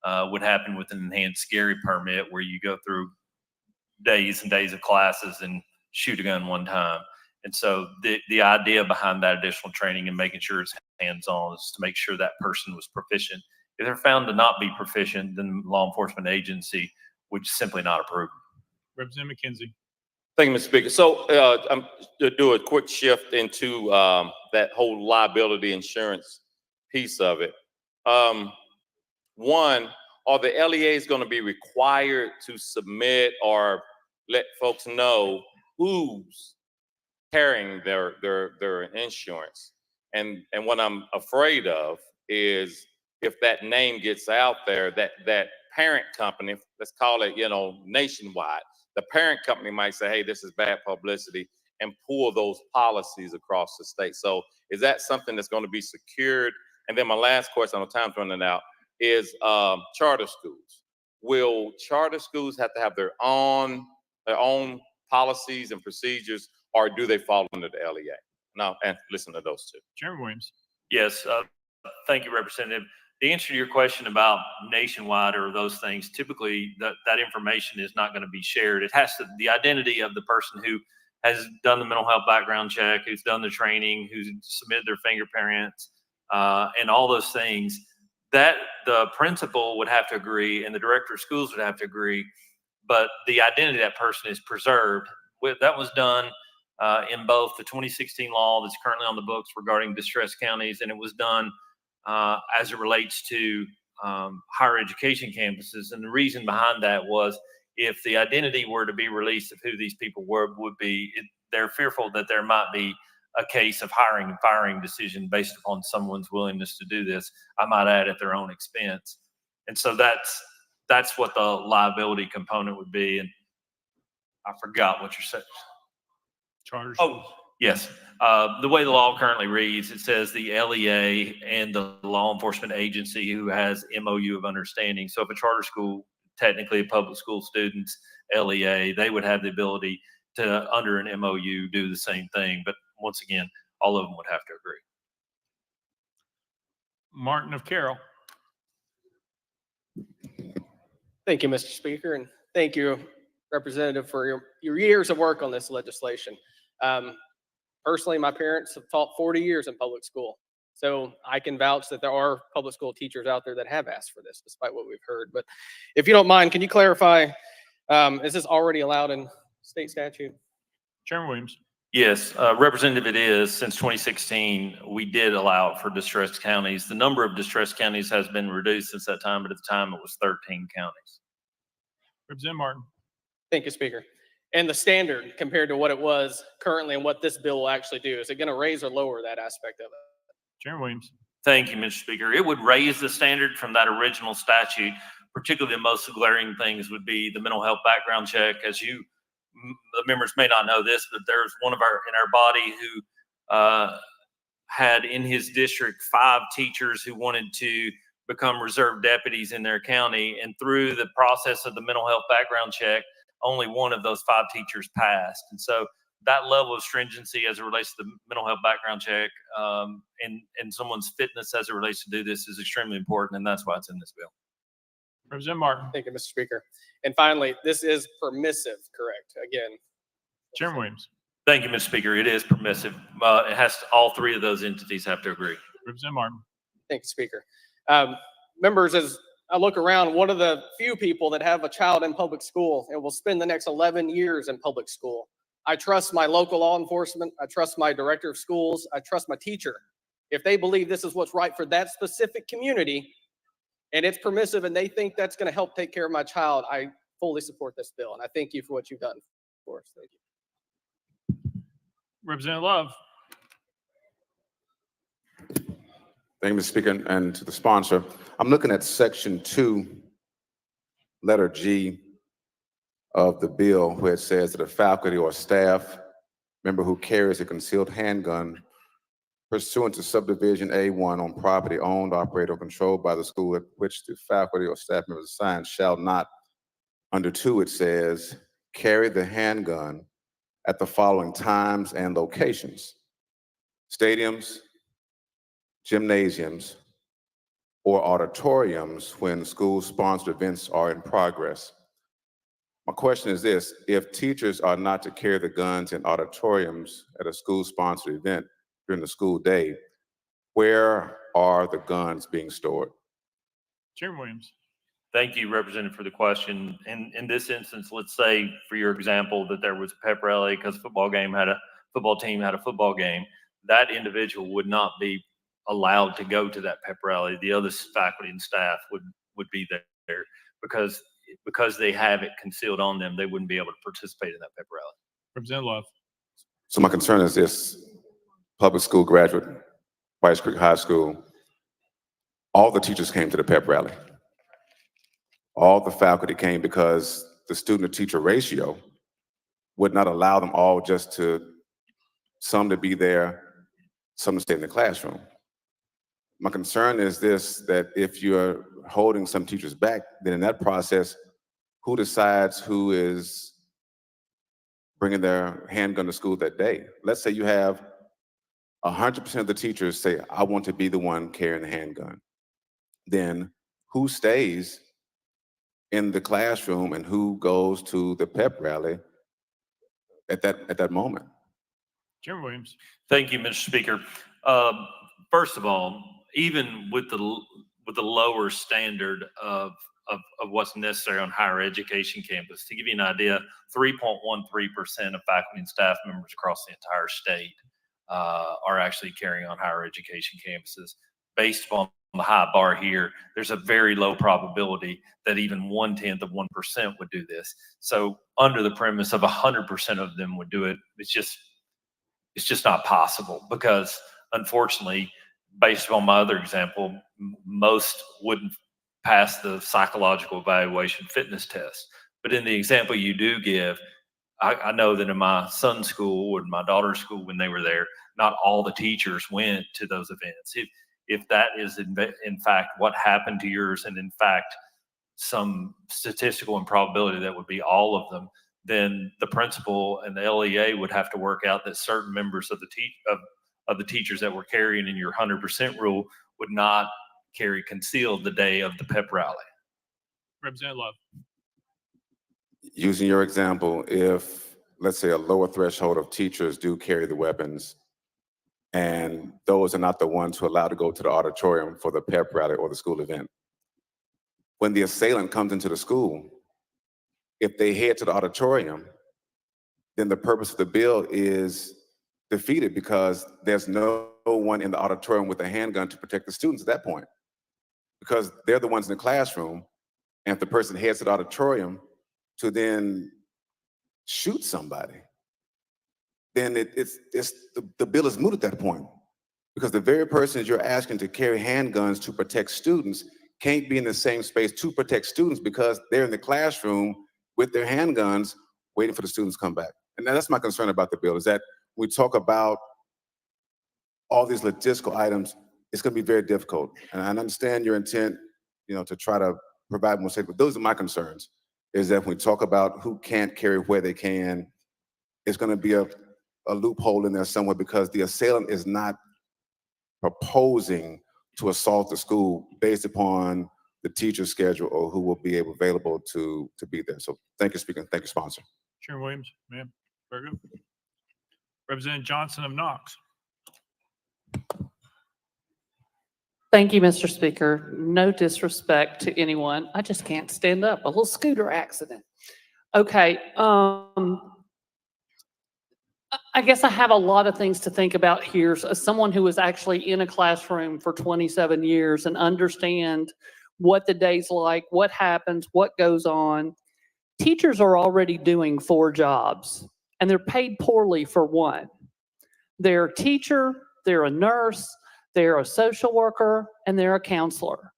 what happened with an enhanced carry permit where you go through days and days of classes and shoot a gun one time. And so the idea behind that additional training and making sure it's hands-on is to make sure that person was proficient. If they're found to not be proficient, then the law enforcement agency would simply not approve. Representative McKenzie. Thank you, Mr. Speaker. So I'm to do a quick shift into that whole liability insurance piece of it. One, are the LEAs going to be required to submit or let folks know who's carrying their insurance? And what I'm afraid of is if that name gets out there, that parent company, let's call it, nationwide, the parent company might say, hey, this is bad publicity, and pull those policies across the state. So is that something that's going to be secured? And then my last question, I know time's running out, is charter schools. Will charter schools have to have their own policies and procedures, or do they fall under the LEA? Now, and listen to those two. Chairman Williams. Yes, thank you, Representative. The answer to your question about nationwide or those things, typically that information is not going to be shared. It has to, the identity of the person who has done the mental health background check, who's done the training, who's submitted their fingerprints, and all those things, that the principal would have to agree and the director of schools would have to agree, but the identity of that person is preserved. That was done in both the 2016 law that's currently on the books regarding distressed counties, and it was done as it relates to higher education campuses. And the reason behind that was if the identity were to be released of who these people were, they're fearful that there might be a case of hiring and firing decision based upon someone's willingness to do this, I might add, at their own expense. And so that's what the liability component would be. And I forgot what you said. Charter Oh, schools. yes. The way the law currently reads, it says the LEA and the law enforcement agency who has MOU of understanding. So if a charter school, technically a public school student's LEA, they would have the ability to, under an MOU, do the same thing. But once again, all of them would have to agree. Martin of Carroll. Thank you, Mr. Speaker, and thank you, Representative, for your years of work on this legislation. Personally, my parents have taught 40 years in public school, so I can vouch that there are public school teachers out there that have asked for this, despite what we've heard. But if you don't mind, can you clarify, is this already allowed in state statute? Chairman Williams. Yes, Representative, it is. Since 2016, we did allow it for distressed counties. The number of distressed counties has been reduced since that time, but at the time it was 13 counties. Representative Martin. Thank you, Speaker. And the standard compared to what it was currently and what this bill will actually do, is it going to raise or lower that aspect of it? Chairman Williams. Thank you, Mr. Speaker. It would raise the standard from that original statute. Particularly, the most glaring things would be the mental health background check. As you, the members may not know this, but there's one of in our body who had in his district 5 teachers who wanted to become reserve deputies in their county. And through the process of the mental health background check, only one of those 5 teachers passed. And so that level of stringency as it relates to the mental health background check and someone's fitness as it relates to do this is extremely important. And that's why it's in this bill. Representative Martin. Thank you, Mr. Speaker. And finally, this is permissive, correct? Again. Chairman Williams. Thank you, Mr. Speaker. It is permissive. It has to, all 3 of those entities have to agree. Representative Martin. Thank you, Speaker. Members, as I look around, one of the few people that have a child in public school and will spend the next 11 years in public school. I trust my local law enforcement. I trust my director of schools. I trust my teacher. If they believe this is what's right for that specific community and it's permissive and they think that's going to help take care of my child, I fully support this bill. And I thank you for what you've done for us. Thank you. Representative Love. Thank you, Mr. Speaker, and to the sponsor. I'm looking at section 2, letter G of the bill, where it says that a faculty or staff member who carries a concealed handgun pursuant to subdivision A1 on property owned, operated, or controlled by the school at which the faculty or staff member is assigned shall not, under 2, it says, carry the handgun at the following times and locations: stadiums, gymnasiums, or auditoriums when school-sponsored events are in progress. My question is this: if teachers are not to carry the guns in auditoriums at a school-sponsored event during the school day, where are the guns being stored? Chairman Williams. Thank you, Representative, for the question. In this instance, let's say, for your example, that there was a pep rally because football team had a football game. That individual would not be allowed to go to that pep rally. The other faculty and staff would be there because they have it concealed on them. They wouldn't be able to participate in that pep rally. Representative Love. So my concern is this: public school graduate, White Creek High School, all the teachers came to the pep rally. All the faculty came because the student-to-teacher ratio would not allow them all just some to be there, some to stay in the classroom. My concern is this, that if you're holding some teachers back, then in that process, who decides who is bringing their handgun to school that day? Let's say you have 100% of the teachers say, I want to be the one carrying the handgun. Then who stays in the classroom and who goes to the pep rally at that moment? Chairman Williams. Thank you, Mr. Speaker. First of all, even with the lower standard of what's necessary on higher education campus, to give you an idea, 3.13% of faculty and staff members across the entire state are actually carrying on higher education campuses. Based on the high bar here, there's a very low probability that even 0.1% would do this. So under the premise of 100% of them would do it, it's just not possible, because unfortunately, based on my other example, most wouldn't pass the psychological evaluation fitness test. But in the example you do give, I know that in my son's school or my daughter's school, when they were there, not all the teachers went to those events. If that is in fact what happened to yours, and in fact some statistical improbability that would be all of them, then the principal and the LEA would have to work out that certain members of the teachers that were carrying in your 100% rule would not carry concealed the day of the pep rally. Representative Love. Using your example, if, let's say, a lower threshold of teachers do carry the weapons, and those are not the ones who are allowed to go to the auditorium for the pep rally or the school event, when the assailant comes into the school, if they head to the auditorium, then the purpose of the bill is defeated, because there's no one in the auditorium with a handgun to protect the students at that point, because they're the ones in the classroom. And if the person heads to the auditorium to then shoot somebody, then the bill is moot at that point, because the very persons you're asking to carry handguns to protect students can't be in the same space to protect students, because they're in the classroom with their handguns waiting for the students to come back. And that's my concern about the bill, is that we talk about all these logistical items, it's going to be very difficult. And I understand your intent, to try to provide more safety, but those are my concerns, is that when we talk about who can't carry where they can, it's going to be a loophole in there somewhere, because the assailant is not proposing to assault the school based upon the teacher's schedule or who will be available to be there. So thank you, Speaker. Thank you, sponsor. Chairman Williams. Ma'am. Very good. Representative Johnson of Knox. Thank you, Mr. Speaker. No disrespect to anyone. I just can't stand up. A little scooter accident. Okay. I guess I have a lot of things to think about here as someone who was actually in a classroom for 27 years and understand what the day's like, what happens, what goes on. Teachers are already doing 4 jobs and they're paid poorly for one. They're a teacher, they're a nurse, they're a social worker, and they're a counselor.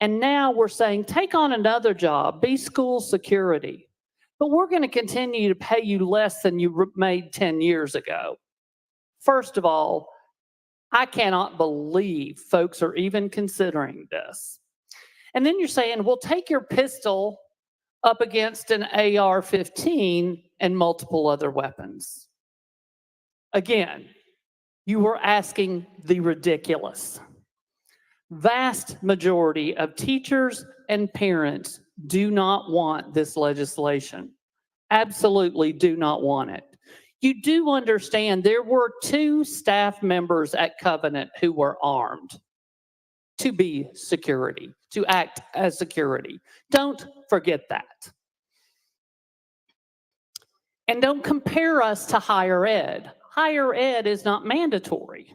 And now we're saying, take on another job, be school security. But we're going to continue to pay you less than you made 10 years ago. First of all, I cannot believe folks are even considering this. And then you're saying, well, take your pistol up against an AR-15 and multiple other weapons. Again, you were asking the ridiculous. Vast majority of teachers and parents do not want this legislation. Absolutely do not want it. You do understand there were 2 staff members at Covenant who were armed to be security, to act as security. Don't forget that. And don't compare us to higher ed. Higher ed is not mandatory,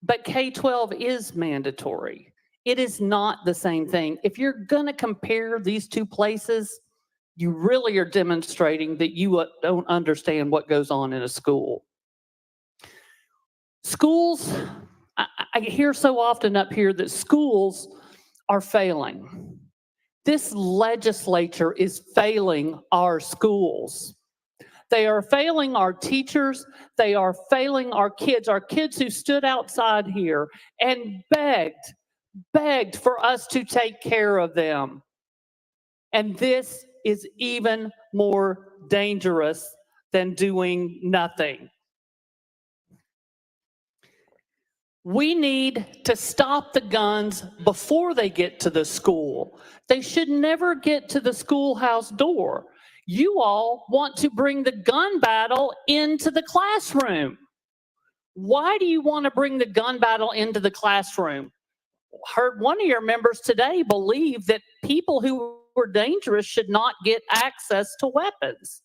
but K-12 is mandatory. It is not the same thing. If you're going to compare these 2 places, you really are demonstrating that you don't understand what goes on in a school. Schools, I hear so often up here that schools are failing. This legislature is failing our schools. They are failing our teachers. They are failing our kids who stood outside here and begged for us to take care of them. And this is even more dangerous than doing nothing. We need to stop the guns before they get to the school. They should never get to the schoolhouse door. You all want to bring the gun battle into the classroom. Why do you want to bring the gun battle into the classroom? Heard one of your members today believe that people who were dangerous should not get access to weapons.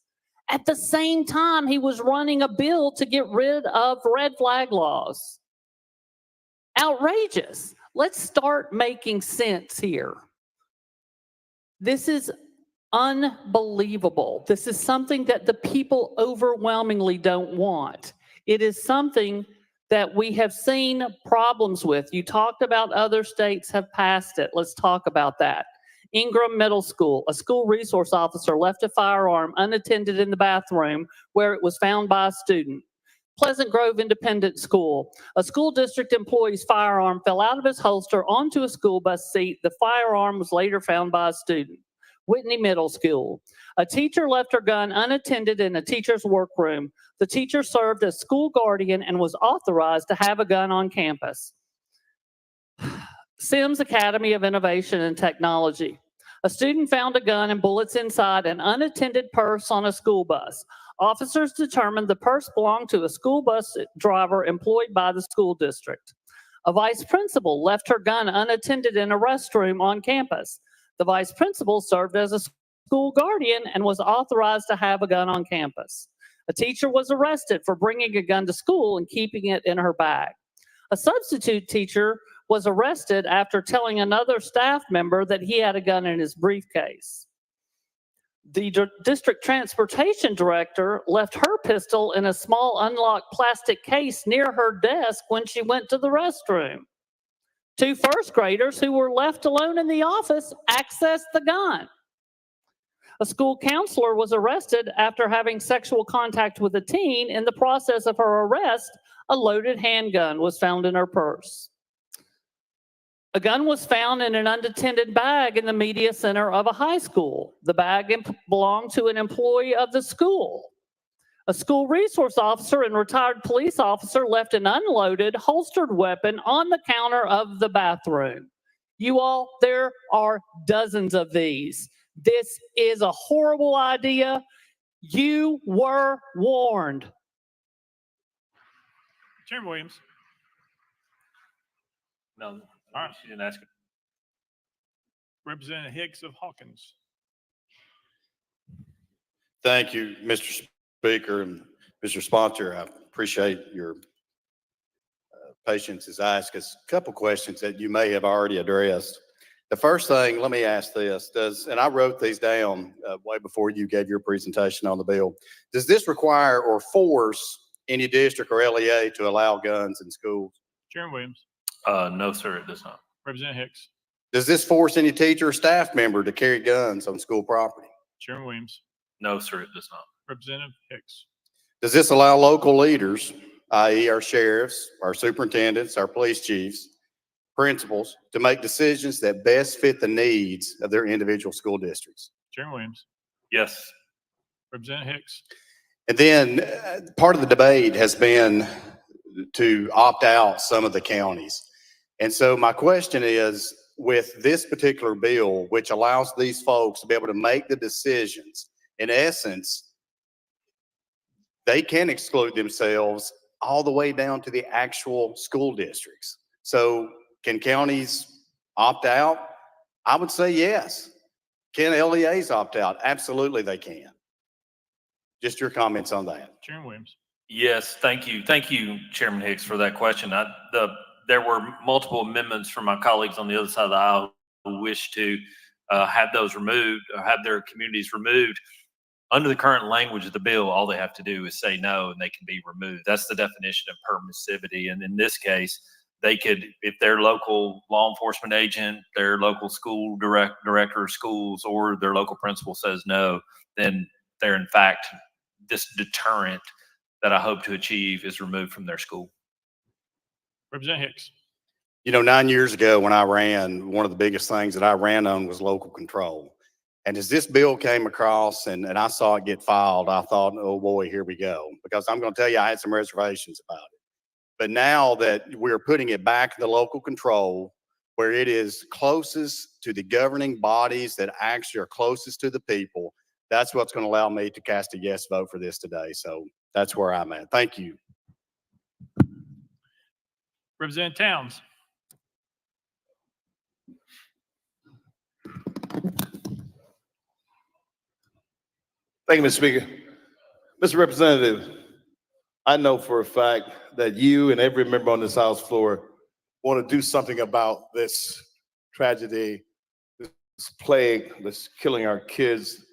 At the same time, he was running a bill to get rid of red flag laws. Outrageous. Let's start making sense here. This is unbelievable. This is something that the people overwhelmingly don't want. It is something that we have seen problems with. You talked about other states have passed it. Let's talk about that. Ingram Middle School, a school resource officer left a firearm unattended in the bathroom where it was found by a student. Pleasant Grove Independent School, a school district employee's firearm fell out of his holster onto a school bus seat. The firearm was later found by a student. Whitney Middle School, a teacher left her gun unattended in a teacher's workroom. The teacher served as school guardian and was authorized to have a gun on campus. Sims Academy of Innovation and Technology, a student found a gun and bullets inside an unattended purse on a school bus. Officers determined the purse belonged to a school bus driver employed by the school district. A vice principal left her gun unattended in a restroom on campus. The vice principal served as a school guardian and was authorized to have a gun on campus. A teacher was arrested for bringing a gun to school and keeping it in her bag. A substitute teacher was arrested after telling another staff member that he had a gun in his briefcase. The district transportation director left her pistol in a small unlocked plastic case near her desk when she went to the restroom. 2 first graders who were left alone in the office accessed the gun. A school counselor was arrested after having sexual contact with a teen. In the process of her arrest, a loaded handgun was found in her purse. A gun was found in an unattended bag in the media center of a high school. The bag belonged to an employee of the school. A school resource officer and retired police officer left an unloaded, holstered weapon on the counter of the bathroom. You all, there are dozens of these. This is a horrible idea. You were warned. Chairman Williams. No, All right. She didn't ask. Representative Hicks of Hawkins. Thank you, Mr. Speaker and Mr. Sponsor. I appreciate your patience as I ask us a couple questions that you may have already addressed. The first thing, let me ask this, and I wrote these down way before you gave your presentation on the bill. Does this require or force any district or LEA to allow guns in schools? Chairman Williams. No, sir, it does not. Representative Hicks. Does this force any teacher or staff member to carry guns on school property? Chairman Williams. No, sir, it does not. Representative Hicks. Does this allow local leaders, i.e. our sheriffs, our superintendents, our police chiefs, principals, to make decisions that best fit the needs of their individual school districts? Chairman Williams. Yes. Representative Hicks. And then part of the debate has been to opt out some of the counties. And so my question is, with this particular bill, which allows these folks to be able to make the decisions, in essence, they can exclude themselves all the way down to the actual school districts. So can counties opt out? I would say yes. Can LEAs opt out? Absolutely they can. Just your comments on that. Chairman Williams. Yes, thank you. Thank you, Chairman Hicks, for that question. There were multiple amendments from my colleagues on the other side of the aisle who wish to have those removed or have their communities removed. Under the current language of the bill, all they have to do is say no and they can be removed. That's the definition of permissivity. And in this case, they could, if their local law enforcement agent, their local school director of schools, or their local principal says no, then they're in fact, this deterrent that I hope to achieve is removed from their school. Representative Hicks. You know, 9 years ago when I ran, one of the biggest things that I ran on was local control. And as this bill came across and I saw it get filed, I thought, oh boy, here we go. Because I'm going to tell you, I had some reservations about it. But now that we're putting it back in the local control, where it is closest to the governing bodies that actually are closest to the people, that's what's going to allow me to cast a yes vote for this today. So that's where I'm at. Thank you. Representative Towns. Thank you, Mr. Speaker. Mr. Representative, I know for a fact that you and every member on this House floor want to do something about this tragedy, this plague that's killing our kids,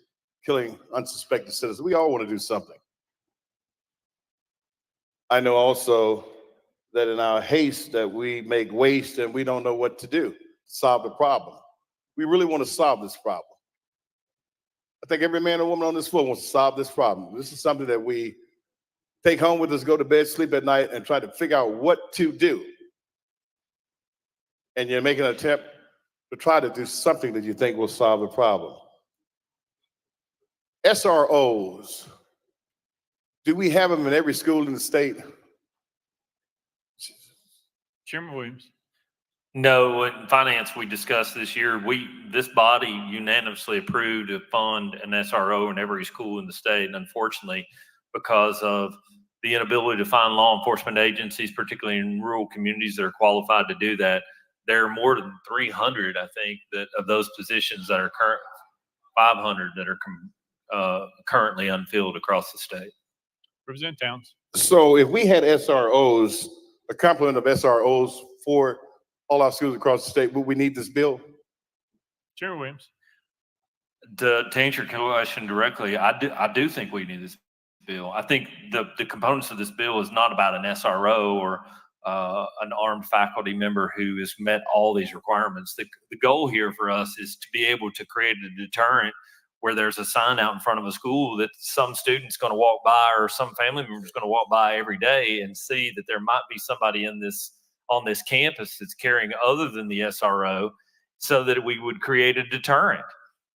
killing unsuspecting citizens. We all want to do something. I know also that in our haste that we make waste and we don't know what to do to solve the problem. We really want to solve this problem. I think every man and woman on this floor wants to solve this problem. This is something that we take home with us, go to bed, sleep at night, and try to figure out what to do. And you're making an attempt to try to do something that you think will solve the problem. SROs, do we have them in every school in the state? Chairman Williams. No, in finance, we discussed this year, this body unanimously approved to fund an SRO in every school in the state. And unfortunately, because of the inability to find law enforcement agencies, particularly in rural communities that are qualified to do that, there are more than 300, I think, that of those positions that are 500 that are currently unfilled across the state. Representative Towns. So if we had SROs, a complement of SROs for all our schools across the state, would we need this bill? Chairman Williams. To answer your question directly, I do think we need this bill. I think the components of this bill is not about an SRO or an armed faculty member who has met all these requirements. The goal here for us is to be able to create a deterrent where there's a sign out in front of a school that some student's going to walk by or some family member is going to walk by every day and see that there might be somebody on this campus that's carrying other than the SRO, so that we would create a deterrent.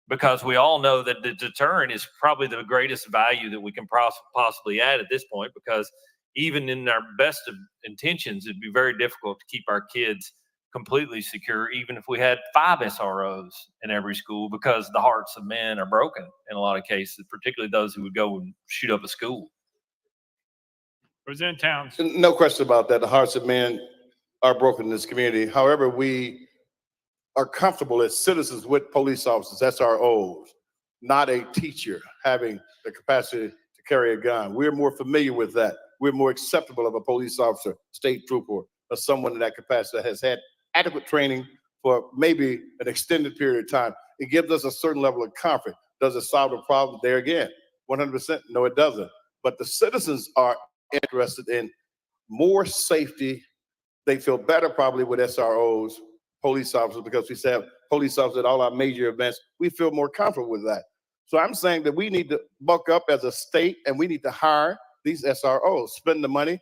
Because we all know that the deterrent is probably the greatest value that we can possibly add at this point, because even in our best of intentions, it'd be very difficult to keep our kids completely secure, even if we had 5 SROs in every school, because the hearts of men are broken in a lot of cases, particularly those who would go and shoot up a school. Representative Towns. No question about that. The hearts of men are broken in this community. However, we are comfortable as citizens with police officers, SROs, not a teacher having the capacity to carry a gun. We're more familiar with that. We're more acceptable of a police officer, state trooper, or someone in that capacity that has had adequate training for maybe an extended period of time. It gives us a certain level of comfort. Does it solve the problem? There again, 100%, no, it doesn't. But the citizens are interested in more safety. They feel better probably with SROs, police officers, because we have police officers at all our major events. We feel more comfortable with that. So I'm saying that we need to buck up as a state, and we need to hire these SROs, spend the money,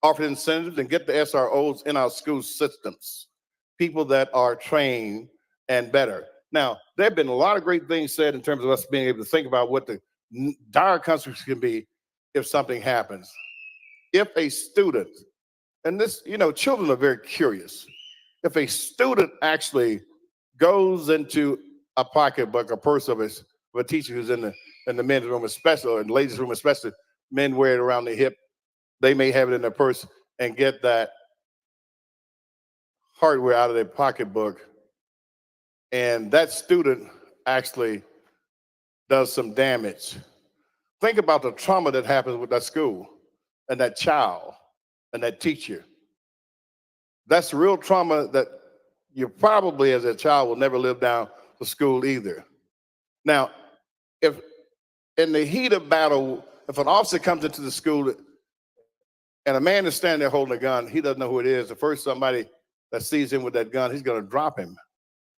offer incentives, and get the SROs in our school systems, people that are trained and better. Now, there have been a lot of great things said in terms of us being able to think about what the dire consequences can be if something happens. If a student, and this, children are very curious. If a student actually goes into a pocketbook, a purse of a teacher who's in the men's room especially, or in the ladies' room especially, men wear it around their hip, they may have it in their purse and get that hardware out of their pocketbook, and that student actually does some damage. Think about the trauma that happens with that school and that child and that teacher. That's real trauma that you probably, as a child, will never live down to school either. Now, if in the heat of battle, if an officer comes into the school and a man is standing there holding a gun, he doesn't know who it is. The first somebody that sees him with that gun, he's going to drop him,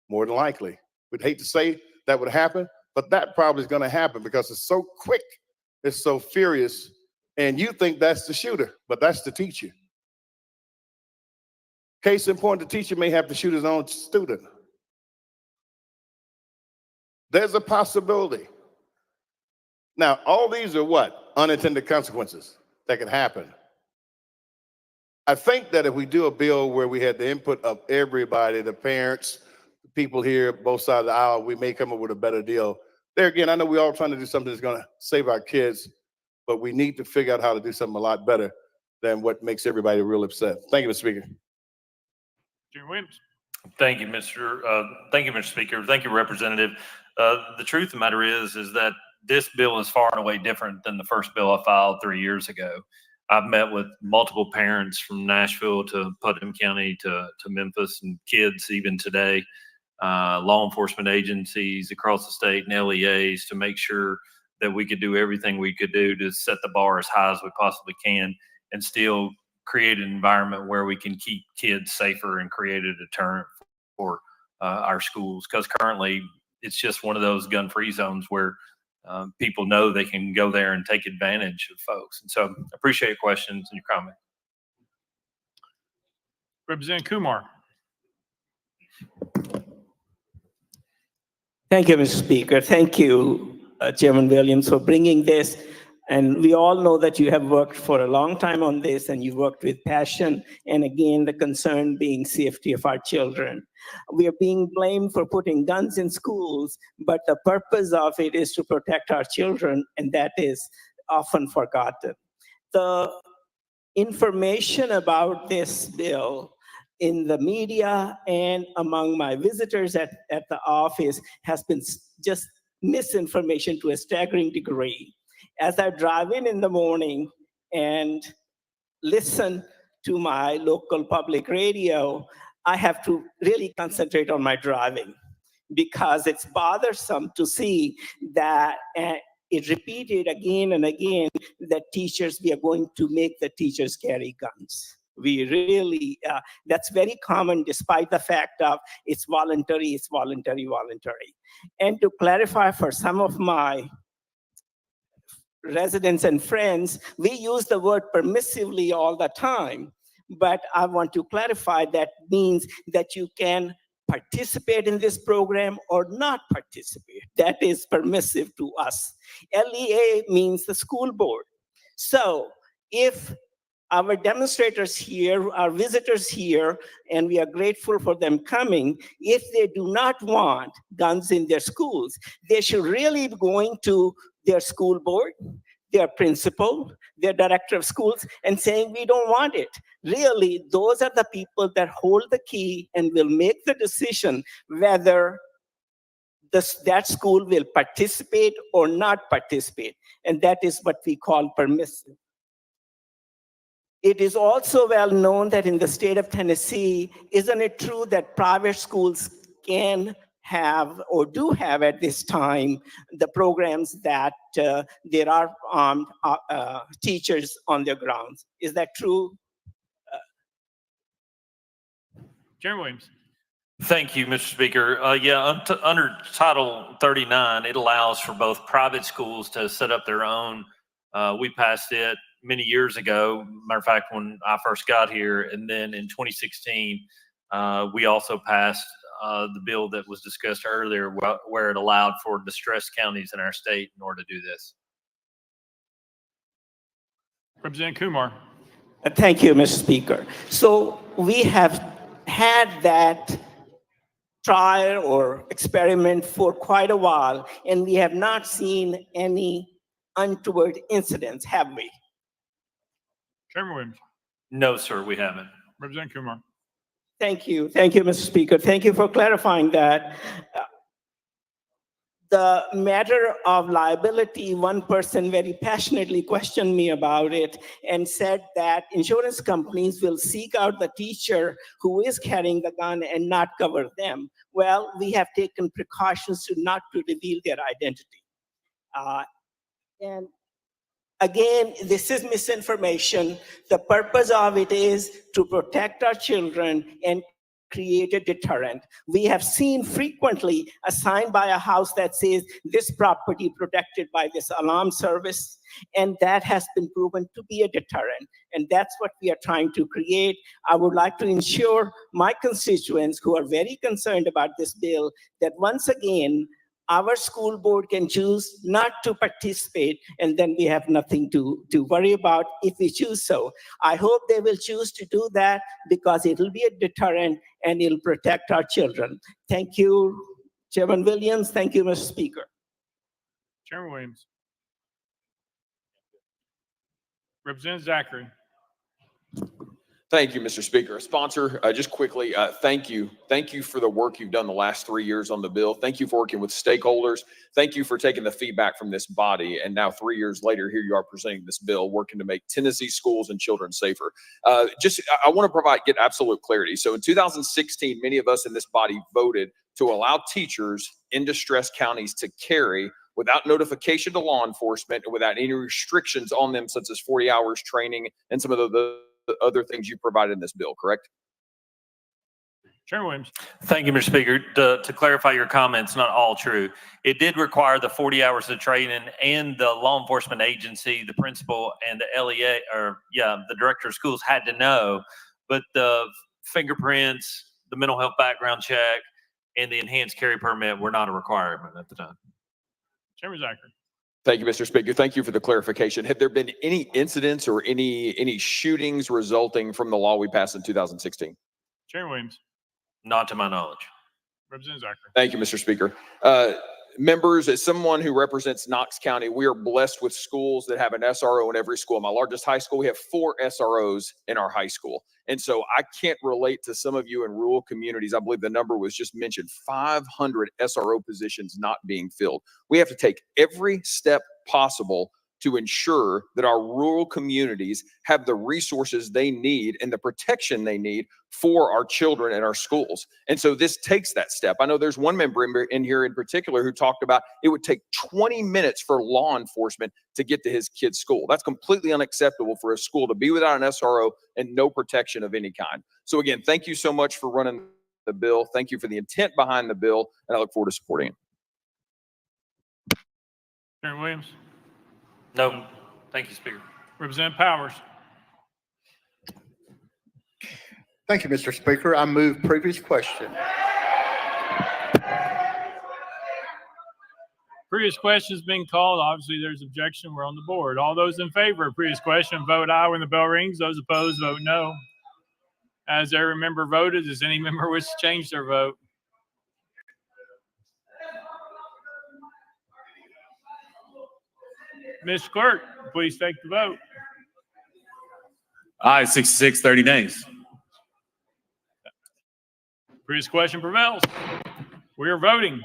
more than likely. We'd hate to say that would happen, but that probably is going to happen because it's so quick, it's so furious, and you think that's the shooter, but that's the teacher. Case in point, the teacher may have to shoot his own student. There's a possibility. Now, all these are what? Unintended consequences that can happen. I think that if we do a bill where we had the input of everybody, the parents, the people here, both sides of the aisle, we may come up with a better deal. There again, I know we're all trying to do something that's going to save our kids, but we need to figure out how to do something a lot better than what makes everybody real upset. Thank you, Mr. Speaker. Jimmy Williams. Thank you, Mr. Speaker. Thank you, Representative. The truth of the matter is that this bill is far and away different than the first bill I filed 3 years ago. I've met with multiple parents from Nashville to Putnam County to Memphis, and kids even today, law enforcement agencies across the state and LEAs, to make sure that we could do everything we could do to set the bar as high as we possibly can and still create an environment where we can keep kids safer and create a deterrent for our schools. Because currently it's just one of those gun-free zones where people know they can go there and take advantage of folks. And so I appreciate your questions and your comments. Representative Kumar. Thank you, Mr. Speaker. Thank you, Chairman Williams, for bringing this. And we all know that you have worked for a long time on this, and you worked with passion. And again, the concern being safety of our children. We are being blamed for putting guns in schools, but the purpose of it is to protect our children, and that is often forgotten. The information about this bill in the media and among my visitors at the office has been just misinformation to a staggering degree. As I drive in the morning and listen to my local public radio, I have to really concentrate on my driving because it's bothersome to see that it repeated again and again that we are going to make the teachers carry guns. We really, that's very common despite the fact of it's voluntary. And to clarify for some of my residents and friends, we use the word permissively all the time, but I want to clarify that means that you can participate in this program or not participate. That is permissive to us. LEA means the school board. So if our demonstrators here, our visitors here, and we are grateful for them coming, if they do not want guns in their schools, they should really be going to their school board, their principal, their director of schools, and saying, we don't want it. Really, those are the people that hold the key and will make the decision whether that school will participate or not participate. And that is what we call permissive. It is also well known that in the state of Tennessee, isn't it true that private schools can have or do have at this time the programs that there are teachers on their grounds? Is that true? Chairman Williams. Thank you, Mr. Speaker. Under Title 39, it allows for both private schools to set up their own. We passed it many years ago. Matter of fact, when I first got here, and then in 2016, we also passed the bill that was discussed earlier, where it allowed for distressed counties in our state in order to do this. Representative Kumar. Thank you, Mr. Speaker. So we have had that trial or experiment for quite a while, and we have not seen any untoward incidents, have we? Chairman Williams. No, sir, we haven't. Representative Kumar. Thank you, Mr. Speaker. Thank you for clarifying that. The matter of liability, one person very passionately questioned me about it and said that insurance companies will seek out the teacher who is carrying the gun and not cover them. Well, we have taken precautions not to reveal their identity. And again, this is misinformation. The purpose of it is to protect our children and create a deterrent. We have seen frequently a sign by a house that says this property protected by this alarm service, and that has been proven to be a deterrent. And that's what we are trying to create. I would like to ensure my constituents who are very concerned about this bill that once again, our school board can choose not to participate, and then we have nothing to worry about if we choose so. I hope they will choose to do that because it will be a deterrent and it'll protect our children. Thank you, Chairman Williams. Thank you, Mr. Speaker. Chairman Williams. Representative Zachary. Thank you, Mr. Speaker. Sponsor, just quickly, thank you. Thank you for the work you've done the last 3 years on the bill. Thank you for working with stakeholders. Thank you for taking the feedback from this body. And now 3 years later, here you are presenting this bill, working to make Tennessee schools and children safer. I want to get absolute clarity. So in 2016, many of us in this body voted to allow teachers in distressed counties to carry without notification to law enforcement and without any restrictions on them, such as 40 hours training and some of the other things you provided in this bill, correct? Chairman Williams. Thank you, Mr. Speaker. To clarify your comments, not all true. It did require the 40 hours of training, and the law enforcement agency, the principal, and the LEA, the director of schools had to know. But the fingerprints, the mental health background check, and the enhanced carry permit were not a requirement at the time. Chairman Zachary. Thank you, Mr. Speaker. Thank you for the clarification. Have there been any incidents or any shootings resulting from the law we passed in 2016? Chairman Williams. Not to my knowledge. Representative Zachary. Thank you, Mr. Speaker. Members, as someone who represents Knox County, we are blessed with schools that have an SRO in every school. My largest high school, we have 4 SROs in our high school. And so I can't relate to some of you in rural communities. I believe the number was just mentioned, 500 SRO positions not being filled. We have to take every step possible to ensure that our rural communities have the resources they need and the protection they need for our children and our schools. And so this takes that step. I know there's one member in here in particular who talked about it would take 20 minutes for law enforcement to get to his kid's school. That's completely unacceptable for a school to be without an SRO and no protection of any kind. So again, thank you so much for running the bill. Thank you for the intent behind the bill, and I look forward to supporting it. Chairman Williams. No. Thank you, Speaker. Representative Powers. Thank you, Mr. Speaker. I move previous question. Previous question is being called. Obviously, there's objection. We're on the board. All those in favor of previous question, vote aye when the bell rings. Those opposed, vote no. As every member voted, does any member wish to change their vote? Mr. Clerk, please take the vote. Aye, 66, 30 nays. Previous question prevails. We are voting.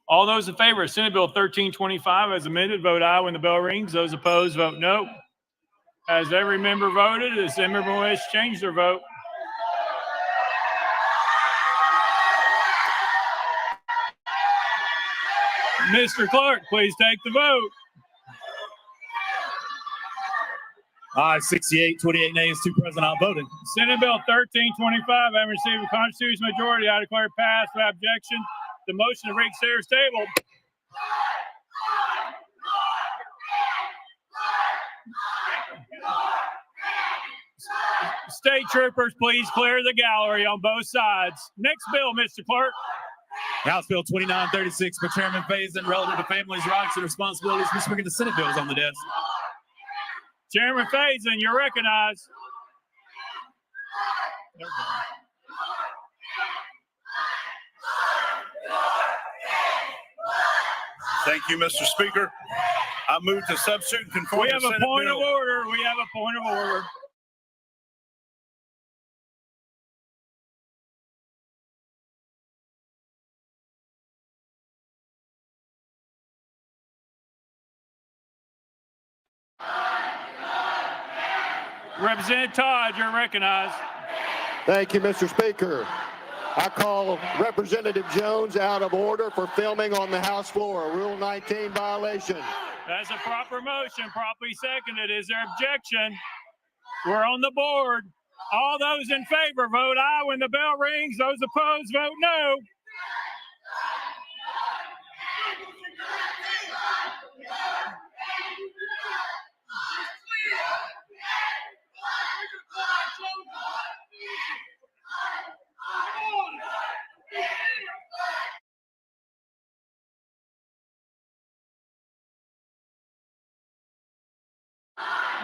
All those in favor of Senate Bill 1325 as amended, vote aye when the bell rings. Those opposed, vote no. Has every member voted? Does any member wish to change their vote? Mr. Clerk, please take the vote. Aye, 68, 28 nays, 2 present, not voting. Senate Bill 1325 having received a constitutional majority, I declare passed without objection. The motion to reconsider is tabled. State troopers, please clear the gallery on both sides. Next bill, Mr. Clerk. House Bill 2936 by Chairman Faison, relative to families' rights and responsibilities. Mr. Speaker, the Senate bill is on the desk. Chairman Faison, you're recognized. Thank you, Mr. Speaker. I move to substitute and conform We to have a Senate point Bill. of order. We have a point of order. Representative Todd, you're recognized. Thank you, Mr. Speaker. I call Representative Jones out of order for filming on the House floor, a Rule 19 violation. That's a proper motion, properly seconded. Is there objection? We're on the board. All those in favor, vote aye when the bell rings. Those opposed, vote no.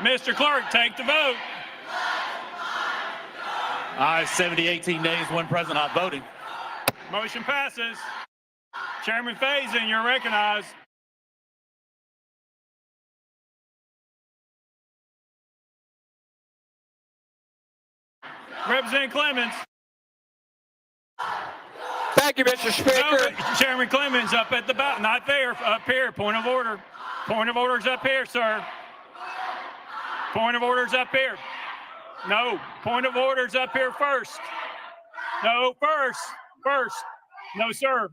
Mr. Clerk, take the vote. Aye, 70, 18 nays, 1 present, not voting. Motion passes. Chairman Faison, you're recognized. Representative Clemens. Thank you, Mr. Speaker. No, Chairman Clemens up at the back, not there, up here. Point of order. Point of order's up here, sir. Point of order's up here. No, point of order's up here first. No, first. No, sir.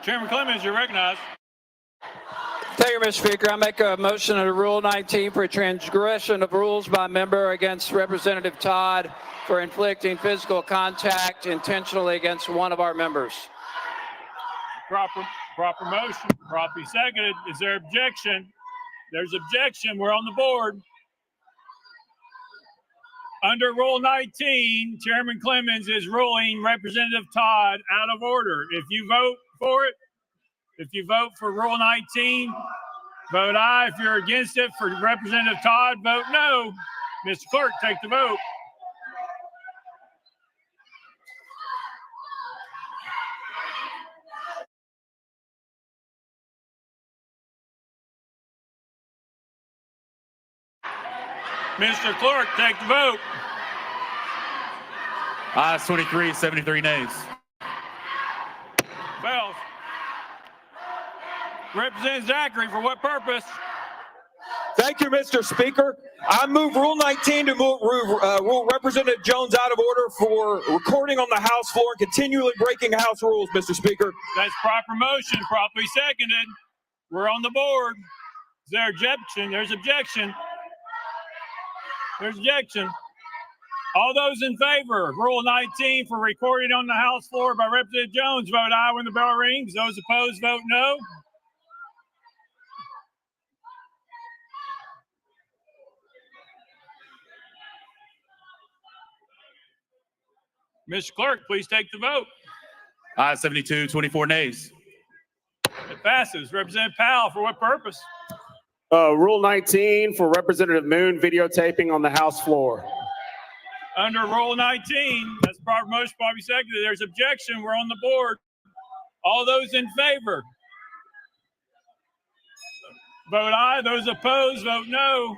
Chairman Clemens, you're recognized. Thank you, Mr. Speaker. I make a motion under Rule 19 for transgression of rules by member against Representative Todd for inflicting physical contact intentionally against one of our members. Proper motion, properly seconded. Is there objection? There's objection. We're on the board. Under Rule 19, Chairman Clemens is ruling Representative Todd out of order. If you vote for it, if you vote for Rule 19, vote aye. If you're against it for Representative Todd, vote no. Mr. Clerk, take the vote. Mr. Clerk, take the vote. Ayes 23, 73 nays. Fails. Representative Zachary, for what purpose? Thank you, Mr. Speaker. I move Rule 19 to rule Representative Jones out of order for recording on the House floor and continually breaking House rules, Mr. Speaker. That's proper motion, properly seconded. We're on the board. Is there objection? There's objection. There's objection. All those in favor of Rule 19 for recording on the House floor by Representative Jones, vote aye when the bell rings. Those opposed, vote no. Mr. Clerk, please take the vote. Ayes 72, 24 nays. It passes. Representative Powell, for what purpose? Rule 19 for Representative Moon videotaping on the House floor. Under Rule 19, that's proper motion, properly seconded. There's objection. We're on the board. All those in favor, vote aye. Those opposed, vote no.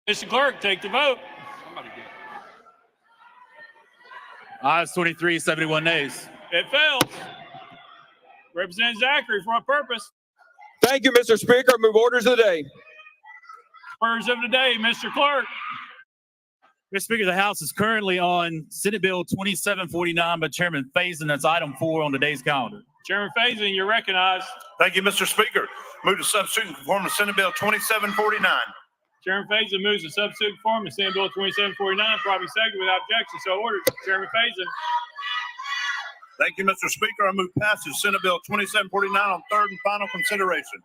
Mr. Clerk, take the vote. Ayes 23, 71 nays. It fails. Representative Zachary, for what purpose? Thank you, Mr. Speaker. I move orders of the day. Spurs of the day, Mr. Clerk. Mr. Speaker, the House is currently on Senate Bill 2749 by Chairman Faison. That's item 4 on today's calendar. Chairman Faison, you're recognized. Thank you, Mr. Speaker. Move to substitute and conform to Senate Bill 2749. Chairman Faison moves to substitute form of Senate Bill 2749, properly seconded without objection. So ordered. Chairman Faison. Thank you, Mr. Speaker. I move passage of Senate Bill 2749 on third and final consideration.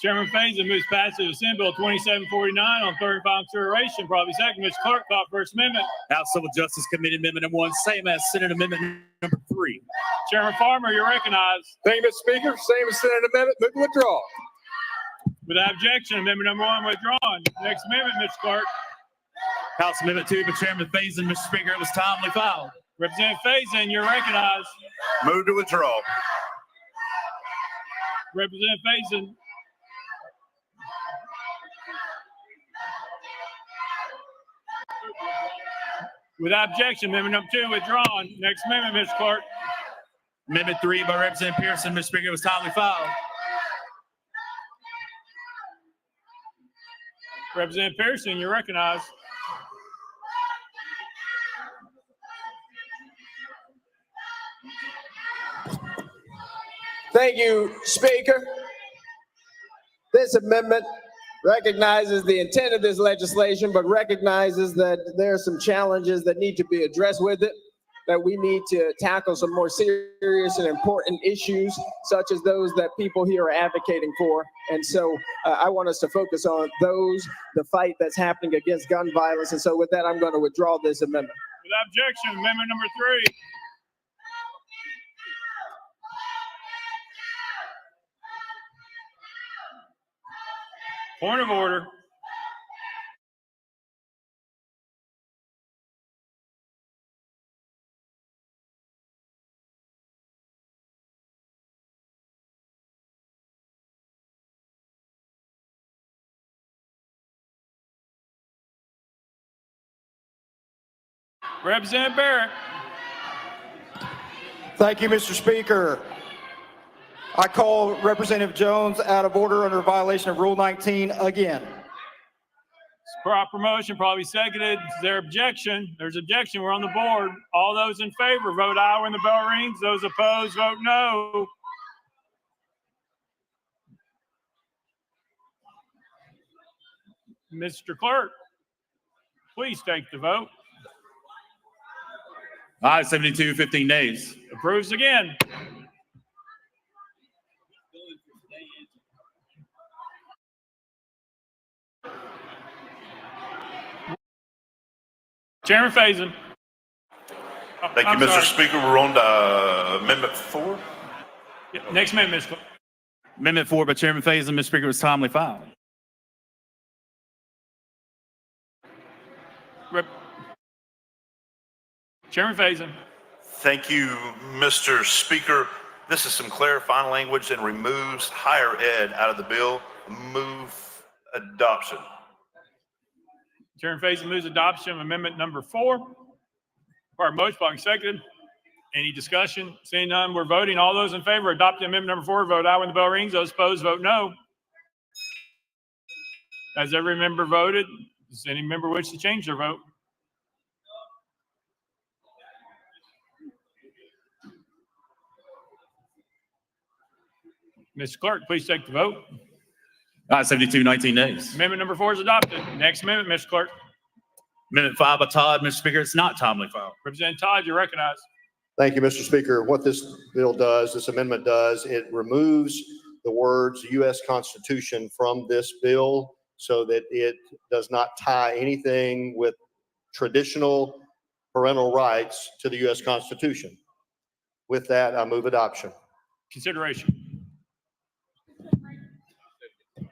Chairman Faison moves passage of Senate Bill 2749 on third and final consideration, properly seconded. Mr. Clerk, call for First Amendment. House Civil Justice Committee Amendment number 1, same as Senate Amendment number 3. Chairman Farmer, you're recognized. Thank you, Mr. Speaker. Same as Senate Amendment. Move to withdraw. Without objection, amendment number 1 withdrawn. Next amendment, Mr. Clerk. House Amendment 2 by Chairman Faison. Mr. Speaker, it was timely filed. Representative Faison, you're recognized. Move to withdraw. Representative Faison. Without objection, amendment number 2 withdrawn. Next amendment, Mr. Clerk. Amendment 3 by Representative Pearson. Mr. Speaker, it was timely filed. Representative Pearson, you're recognized. Thank you, Speaker. This amendment recognizes the intent of this legislation, but recognizes that there are some challenges that need to be addressed with it, that we need to tackle some more serious and important issues, such as those that people here are advocating for. And so I want us to focus on those, the fight that's happening against gun violence. And so with that, I'm going to withdraw this amendment. Without objection, amendment number 3. Point of order. Representative Barrett. Thank you, Mr. Speaker. I call Representative Jones out of order under violation of Rule 19 again. Proper motion, probably seconded. Is there objection? There's objection. We're on the board. All those in favor, vote aye when the bell rings. Those opposed, vote no. Mr. Clerk, please take the vote. Aye, 72, 15 nays. Approves again. Chairman Faison. Thank you, Mr. Speaker. We're on to Amendment 4. Next amendment, Mr. Clerk. Amendment 4 by Chairman Faison, Mr. Speaker, was timely filed. Chairman Faison. Thank you, Mr. Speaker. This is some clarifying language and removes higher ed out of the bill. Move adoption. Chairman Faison moves adoption of amendment number 4. Part motion, probably seconded. Any discussion? Seeing none, we're voting. All those in favor of adopting amendment number 4, vote aye when the bell rings. Those opposed, vote no. Has every member voted? Does any member wish to change their vote? Mr. Clerk, please take the vote. Aye, 72, 19 nays. Amendment number 4 is adopted. Next amendment, Mr. Clerk. Amendment 5 by Todd, Mr. Speaker, it's not timely filed. Representative Todd, you're recognized. Thank you, Mr. Speaker. What this bill does, this amendment does, it removes the words U.S. Constitution from this bill so that it does not tie anything with traditional parental rights to the U.S. Constitution. With that, I move adoption. Consideration.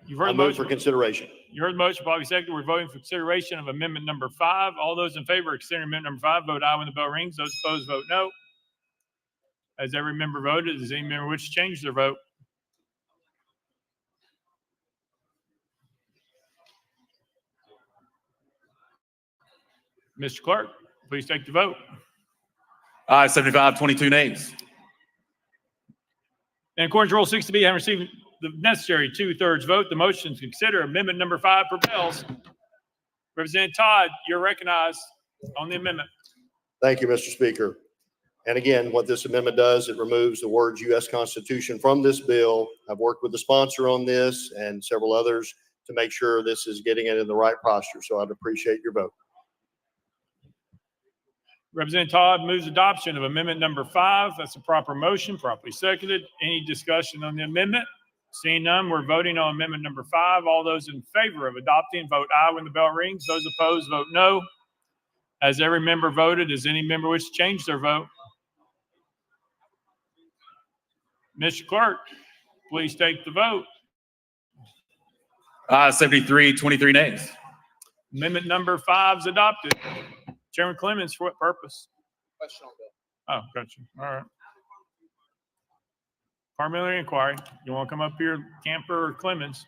You've heard I the move motion. for consideration. You heard the motion, probably seconded. We're voting for consideration of amendment number 5. All those in favor of considering amendment number 5, vote aye when the bell rings. Those opposed, vote no. Has every member voted? Does any member wish to change their vote? Mr. Clerk, please take the vote. Aye, 75, 22 nays. In accordance with Rule 60B, having received the necessary 2/3 vote, the motion to consider amendment number 5 prevails. Representative Todd, you're recognized on the amendment. Thank you, Mr. Speaker. And again, what this amendment does, it removes the words U.S. Constitution from this bill. I've worked with the sponsor on this and several others to make sure this is getting it in the right posture. So I'd appreciate your vote. Representative Todd moves adoption of amendment number 5. That's a proper motion, properly seconded. Any discussion on the amendment? Seeing none, we're voting on amendment number 5. All those in favor of adopting, vote aye when the bell rings. Those opposed, vote no. Has every member voted? Does any member wish to change their vote? Mr. Clerk, please take the vote. Aye, 73, 23 nays. Amendment number 5 is adopted. Chairman Clemens, for what purpose? Question on bill. Oh, gotcha. All right. Parliamentary inquiry. You want to come up here, Camper or Clemens?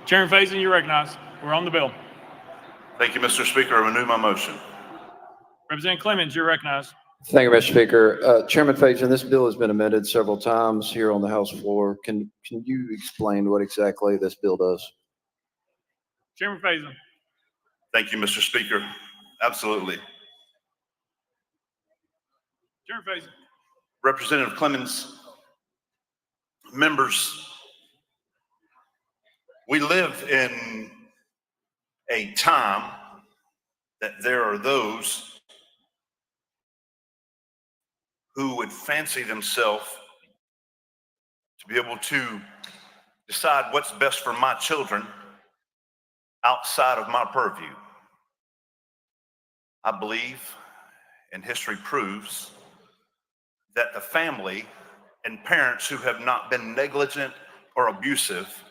Chairman Faison, you recognize. We're on the bill. Thank you, Mr. Speaker. I renew my motion. Representative Clemens, you're recognized. Thank you, Mr. Speaker. Chairman Faison, this bill has been amended several times here on the House floor. Can you explain what exactly this bill does? Chairman Faison. Thank you, Mr. Speaker. Absolutely. Chairman Faison. Representative Clemens, members, we live in a time that there are those who would fancy themselves to be able to decide what's best for my children outside of my purview. I believe, and history proves, that the family and parents who have not been negligent or abusive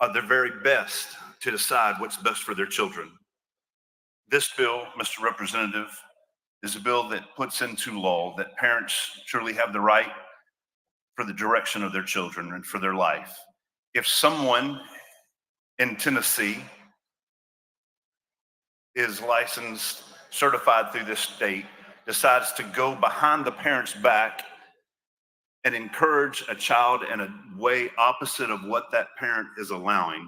are their very best to decide what's best for their children. This bill, Mr. Representative, is a bill that puts into law that parents truly have the right for the direction of their children and for their life. If someone in Tennessee is licensed, certified through this state, decides to go behind the parent's back and encourage a child in a way opposite of what that parent is allowing,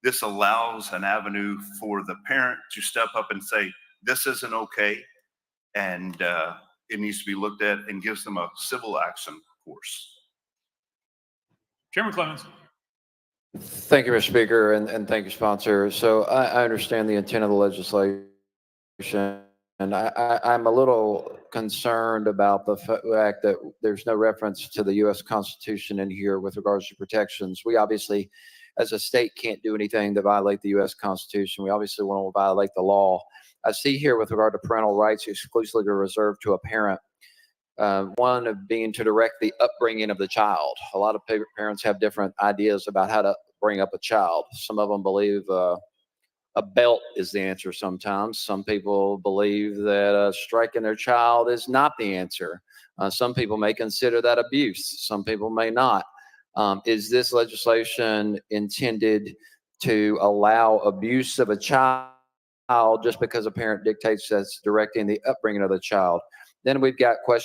this allows an avenue for the parent to step up and say, this isn't okay, and it needs to be looked at, and gives them a civil action course. Chairman Clemens. Thank you, Mr. Speaker, and thank you, sponsor. So I understand the intent of the legislation, and I'm a little concerned about the fact that there's no reference to the U.S. Constitution in here with regards to protections. We obviously, as a state, can't do anything to violate the U.S. Constitution. We obviously want to violate the law. I see here with regard to parental rights exclusively reserved to a parent, one of being to direct the upbringing of the child. A lot of parents have different ideas about how to bring up a child. Some of them believe a belt is the answer sometimes. Some people believe that striking their child is not the answer. Some people may consider that abuse. Some people may not. Is this legislation intended to allow abuse of a child just because a parent dictates that's directing the upbringing of the child? Then we've got questions